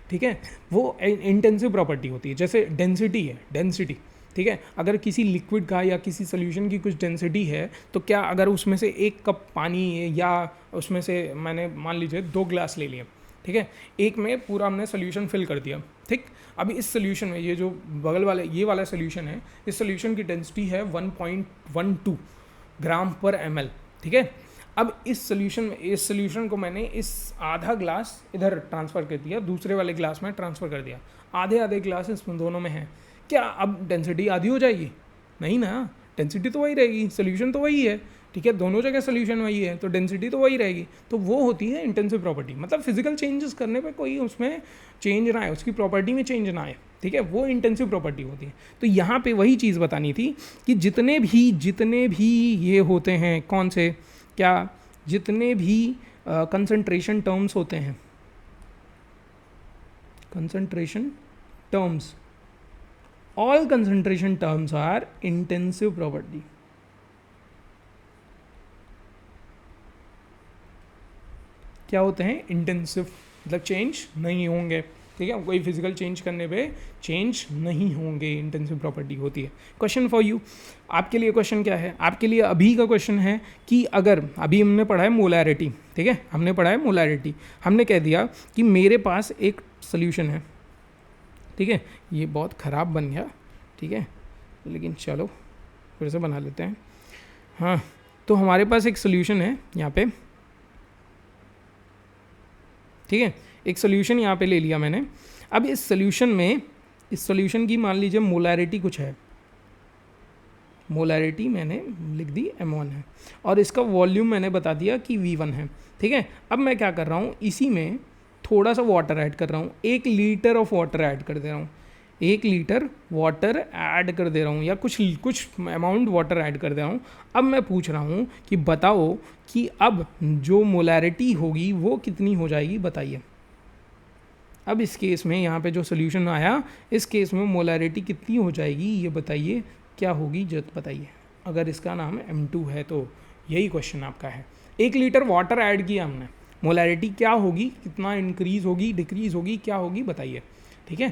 ठीक है, वो इंटेंसिव प्रॉपर्टी होती है। जैसे डेंसिटी है, डेंसिटी, ठीक है, अगर किसी लिक्विड का या किसी सोल्यूशन की कुछ डेंसिटी है, तो क्या अगर उसमें से 1 कप पानी या उसमें से मैंने मान लीजिए 2 ग्लास ले लिए, ठीक है, एक में पूरा हमने सोल्यूशन फिल कर दिया, ठीक। अभी इस सोल्यूशन में ये जो बगल वाले ये वाला सोल्यूशन है, इस सोल्यूशन की डेंसिटी है 1.12 ग्राम पर ml, ठीक है। अब इस सोल्यूशन को मैंने इस आधा ग्लास इधर ट्रांसफ़र कर दिया, दूसरे वाले ग्लास में ट्रांसफ़र कर दिया, आधे ग्लास इसमें दोनों में हैं, क्या अब डेंसिटी आधी हो जाएगी, नहीं ना, डेंसिटी तो वही रहेगी, सोल्यूशन तो वही है, ठीक है, दोनों जगह सोल्यूशन वही है, तो डेंसिटी तो वही रहेगी। तो वो होती है इंटेंसिव प्रॉपर्टी, मतलब फिजिकल चेंजेस करने पे कोई उसमें चेंज ना आए, उसकी प्रॉपर्टी में चेंज ना आए, ठीक है, वो इंटेंसिव प्रॉपर्टी होती है। तो यहाँ पे वही चीज़ बतानी थी कि जितने भी ये होते हैं, कौन से, क्या, जितने भी कंसंट्रेशन टर्म्स होते हैं, concentration terms, all concentration terms are intensive property। क्या होते हैं, इंटेंसिव, मतलब चेंज नहीं होंगे, ठीक है, कोई फिजिकल चेंज करने पे चेंज नहीं होंगे, इंटेंसिव प्रॉपर्टी होती है। क्वेश्चन फॉर यू, आपके लिए क्वेश्चन क्या है, आपके लिए अभी का क्वेश्चन है कि अगर अभी हमने पढ़ा है मोलैरिटी, ठीक है, हमने पढ़ा है मोलैरिटी, हमने कह दिया कि मेरे पास एक सोल्यूशन है, ठीक है, ये बहुत ख़राब बन गया, ठीक है, लेकिन चलो फिर से बना लेते हैं। हाँ, तो हमारे पास एक सोल्यूशन है यहाँ पे, ठीक है, एक सोल्यूशन यहाँ पे ले लिया मैंने। अब इस सोल्यूशन में, इस सोल्यूशन की मान लीजिए मोलैरिटी कुछ है, मोलैरिटी मैंने लिख दी m1 है, और इसका वॉल्यूम मैंने बता दिया कि v1 है, ठीक है। अब मैं क्या कर रहा हूँ, इसी में थोड़ा सा वाटर ऐड कर रहा हूँ, 1 लीटर ऑफ वाटर ऐड कर दे रहा हूँ, 1 लीटर वाटर ऐड कर दे रहा हूँ या कुछ अमाउंट वाटर ऐड कर दे रहा हूँ। अब मैं पूछ रहा हूँ कि बताओ कि अब जो मोलैरिटी होगी वो कितनी हो जाएगी, बताइए। अब इस केस में यहाँ पे जो सोल्यूशन आया, इस केस में मोलैरिटी कितनी हो जाएगी ये बताइए, क्या होगी जब बताइए, अगर इसका नाम M2 है तो यही क्वेश्चन आपका है। 1 लीटर वाटर ऐड किया हमने, मोलैरिटी क्या होगी, कितना इंक्रीज होगी, डिक्रीज होगी, क्या होगी बताइए। ठीक है,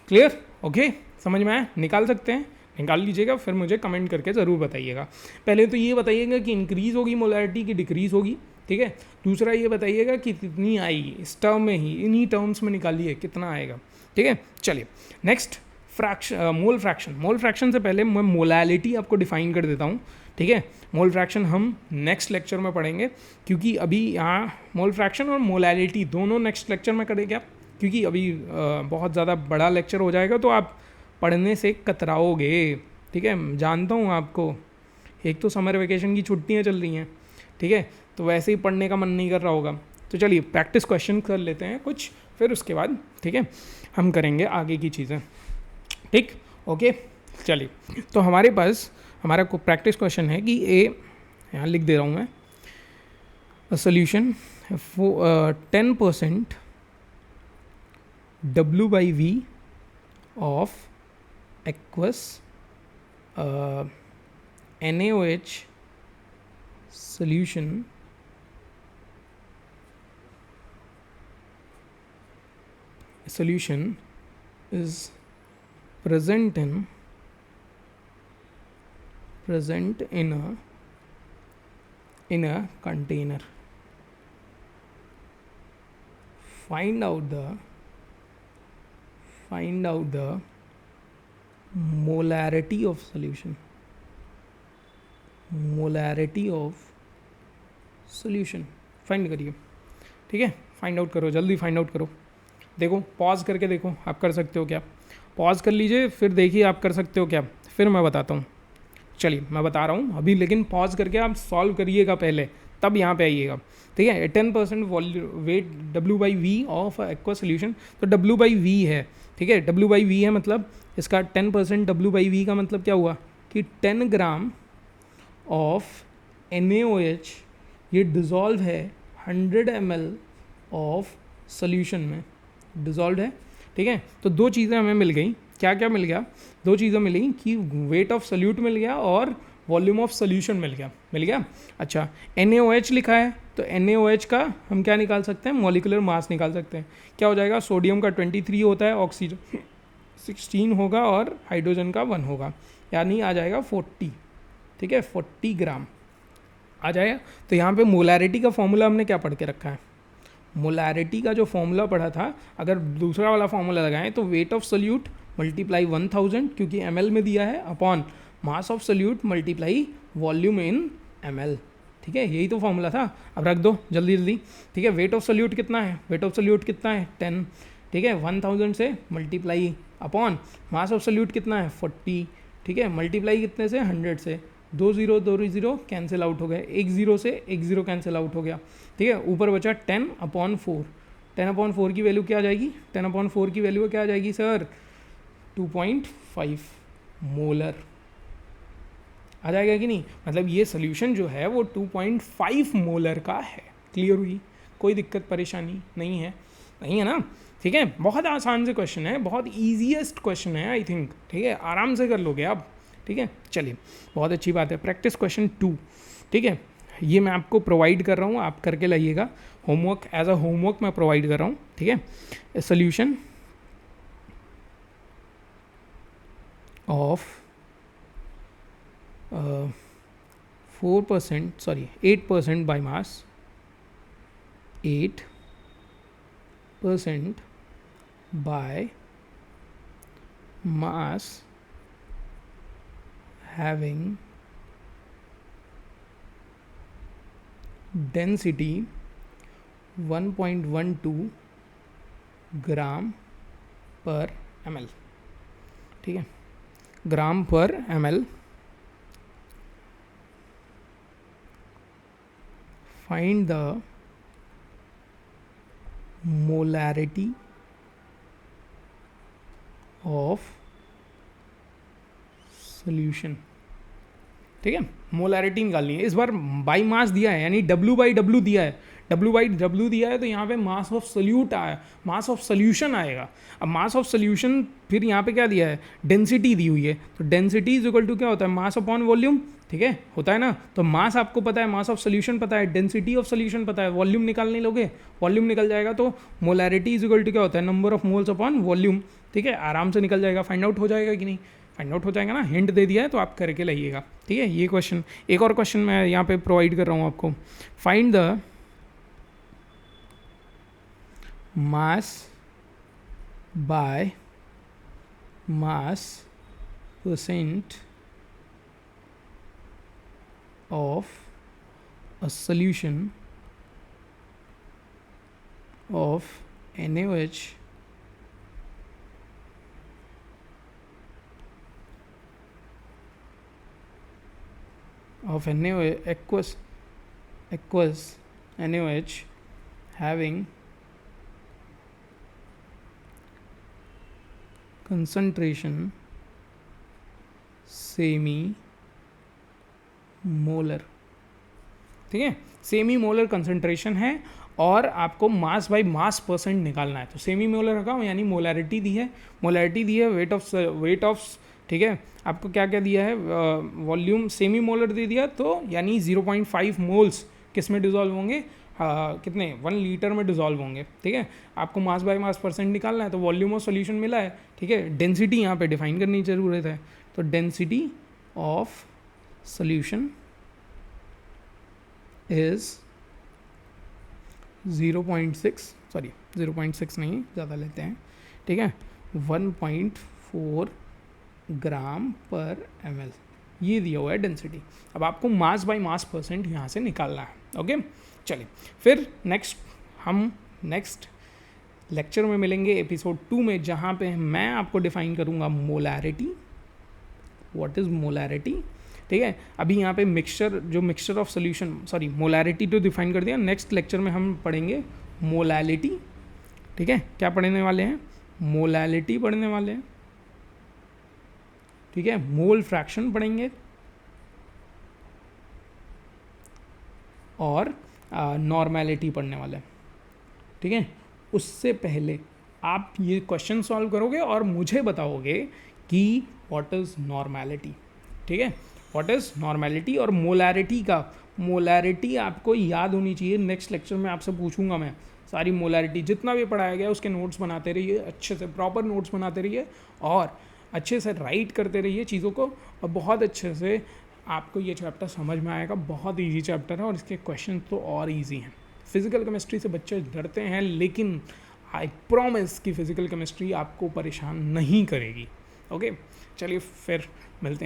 क्लियर, ओके, समझ में आया, निकाल सकते हैं, निकाल लीजिएगा, फिर मुझे कमेंट करके ज़रूर बताइएगा। पहले तो ये बताइएगा कि इंक्रीज होगी मोलैरिटी की डिक्रीज होगी, ठीक है। दूसरा ये बताइएगा कि कितनी आएगी, इस टर्म में ही, इन्हीं टर्म्स में निकालिए कितना आएगा, ठीक है। चलिए next, mole fraction. Mole fraction से पहले मैं मोलैलिटी आपको डिफाइन कर देता हूँ, ठीक है। मोल फ्रैक्शन हम नेक्स्ट लेक्चर में पढ़ेंगे, क्योंकि अभी यहाँ मोल फ्रैक्शन और मोलैलिटी दोनों नेक्स्ट लेक्चर में करेंगे आप, क्योंकि अभी बहुत ज़्यादा बड़ा लेक्चर हो जाएगा तो आप पढ़ने से कतराओगे, ठीक है। जानता हूँ आपको, एक तो समर वेकेशन की छुट्टियाँ चल रही हैं, ठीक है, तो वैसे ही पढ़ने का मन नहीं कर रहा होगा। तो चलिए प्रैक्टिस क्वेश्चन कर लेते हैं कुछ, फिर उसके बाद ठीक है हम करेंगे आगे की चीज़ें, ठीक, ओके। चलिए, तो हमारे पास हमारा को प्रैक्टिस क्वेश्चन है कि ए, यहाँ लिख दे रहा हूँ मैं, solution 10% W/V of aqueous NaOH solution is present in a container. Find out the molarity of solution. Find करिए, ठीक है, फाइंड आउट करो, जल्दी फाइंड आउट करो। देखो पॉज करके देखो आप कर सकते हो क्या, पॉज कर लीजिए, फिर देखिए आप कर सकते हो क्या, फिर मैं बताता हूँ। चलिए मैं बता रहा हूँ अभी, लेकिन पॉज करके आप सॉल्व करिएगा पहले, तब यहाँ पे आइएगा, ठीक है। 10% wait W/V of aqua solution, तो W/V है, ठीक है। W/V है मतलब इसका 10% W/V का मतलब क्या हुआ कि 10 ग्राम ऑफ NaOH ये डिज़ोल्व है 100 ml ऑफ सोल्यूशन में, डिज़ोल्व है, ठीक है। तो दो चीज़ें हमें मिल गई, क्या क्या मिल गया, दो चीज़ें मिली कि वेट ऑफ सोल्यूट मिल गया और वॉल्यूम ऑफ सोल्यूशन मिल गया। अच्छा, NaOH लिखा है, तो NaOH का हम क्या निकाल सकते हैं, मॉलिक्यूलर मास निकाल सकते हैं। क्या हो जाएगा, सोडियम का 23 होता है, ऑक्सीजन 16 होगा और हाइड्रोजन का 1 होगा, यानी आ जाएगा 40, ठीक है, 40 ग्राम आ जाएगा। तो यहाँ पे मोलैरिटी का फॉर्मूला हमने क्या पढ़ के रखा है, मोलैरिटी का जो फॉर्मूला पढ़ा था, अगर दूसरा वाला फॉर्मूला लगाएं तो वेट ऑफ सोल्यूट मल्टीप्लाई 1000, क्योंकि ml में दिया है, upon mass of solute multiply volume in ml, ठीक है, यही तो फॉर्मूला था। अब रख दो जल्दी जल्दी, ठीक है। वेट ऑफ सोल्यूट कितना है, 10, ठीक है, 1000 से multiply upon mass of solute कितना है 40, ठीक है, मल्टीप्लाई कितने से 100 से, 2 0 कैंसिल आउट हो गए, 1 0 से 1 0 कैंसिल आउट हो गया, ठीक है। ऊपर बचा 10/4, 10/4 की वैल्यू क्या आ जाएगी, 10/4 की वैल्यू क्या आ जाएगी सर, 2.5 मोलर आ जाएगा कि नहीं, मतलब ये सोल्यूशन जो है वो 2.5 मोलर का है। क्लियर हुई, कोई दिक्कत परेशानी नहीं है ना, ठीक है। बहुत आसान से क्वेश्चन है, बहुत ईजीएस्ट क्वेश्चन है आई थिंक, ठीक है, आराम से कर लोगे आप, ठीक है। चलिए बहुत अच्छी बात है। प्रैक्टिस क्वेश्चन 2, ठीक है, ये मैं आपको प्रोवाइड कर रहा हूँ, आप करके लाइएगा, होमवर्क एज अ होमवर्क मैं प्रोवाइड कर रहा हूँ, ठीक है। Solution of 8% by mass, 8% by mass having density 1.12 ग्राम पर ml, ठीक है, ग्राम पर ml। Find the molarity of solution. ठीक है, मोलैरिटी निकालनी है। इस बार बाई मास दिया है, यानी W/W दिया है, W/W दिया है, तो यहाँ पे मास ऑफ सोल्यूट आया, मास ऑफ सोल्यूशन आएगा। अब मास ऑफ सोल्यूशन फिर यहाँ पे क्या दिया है, डेंसिटी दी हुई है, तो डेंसिटी इज इक्वल टू क्या होता है, मास अपॉन वॉल्यूम। ठीक है, होता है ना, तो मास आपको पता है, मास ऑफ सोल्यूशन पता है, डेंसिटी ऑफ सोल्यूशन पता है, वॉल्यूम निकालने लोगे, वॉल्यूम निकल जाएगा, तो मोलैरिटी इज इक्वल टू क्या होता है, number of moles upon volume. ठीक है, आराम से निकल जाएगा, फाइंड आउट हो जाएगा कि नहीं, फाइंड आउट हो जाएगा ना, हिंट दे दिया है तो आप करके लाइएगा। ठीक है, ये क्वेश्चन, एक और क्वेश्चन मैं यहाँ पे प्रोवाइड कर रहा हूँ आपको। Find the mass by mass percent of a solution of NaOH of NaOH, aqueous NaOH having concentration semi molar. ठीक है, सेमी मोलर कंसंट्रेशन है और आपको मास बाय मास परसेंट निकालना है। तो सेमी मोलर रखा हूँ, यानी मोलैरिटी दी है, मोलैरिटी दी है, वेट ऑफ ठीक है, आपको क्या क्या दिया है, वॉल्यूम सेमी मोलर दे दिया, तो यानी 0.5 मोल्स किस में डिजॉल्व होंगे, कितने 1 लीटर में डिजॉल्व होंगे। ठीक है, आपको मास बाय मास परसेंट निकालना है, तो वॉल्यूम ऑफ सॉल्यूशन मिला है। ठीक है, डेंसिटी यहाँ पे डिफाइन करने की ज़रूरत है, तो डेंसिटी ऑफ सॉल्यूशन इज 0.6 नहीं, ज़्यादा लेते हैं। ठीक है, 1.4 ग्राम पर ml, ये दिया हुआ है डेंसिटी। अब आपको मास बाय मास परसेंट यहाँ से निकालना है। ओके, चलिए फिर हम नेक्स्ट लेक्चर में मिलेंगे एपिसोड 2 में, जहाँ पे मैं आपको डिफाइन करूँगा मोलैरिटी, व्हाट इज़ मोलैरिटी। ठीक है, अभी यहाँ पे mixture of solution, sorry molarity तो डिफाइन कर दिया। नेक्स्ट लेक्चर में हम पढ़ेंगे मोलैलिटी। ठीक है, क्या पढ़ने वाले हैं, मोलैलिटी पढ़ने वाले हैं। ठीक है, मोल फ्रैक्शन पढ़ेंगे और नॉर्मैलिटी पढ़ने वाले हैं। ठीक है, उससे पहले आप ये क्वेश्चन सॉल्व करोगे और मुझे बताओगे कि व्हाट इज़ नॉर्मैलिटी। ठीक है, व्हाट इज़ नॉर्मैलिटी और मोलैरिटी आपको याद होनी चाहिए। नेक्स्ट लेक्चर में आपसे पूछूंगा मैं सारी मोलैरिटी, जितना भी पढ़ाया गया उसके नोट्स बनाते रहिए, अच्छे से प्रॉपर नोट्स बनाते रहिए और अच्छे से राइट करते रहिए चीज़ों को, और बहुत अच्छे से आपको ये चैप्टर समझ में आएगा। बहुत इजी चैप्टर है और इसके क्वेश्चन तो और इजी हैं। फिजिकल केमिस्ट्री से बच्चे डरते हैं, लेकिन आई प्रॉमिस कि फिजिकल केमिस्ट्री आपको परेशान नहीं करेगी। ओके, चलिए फिर मिलते हैं।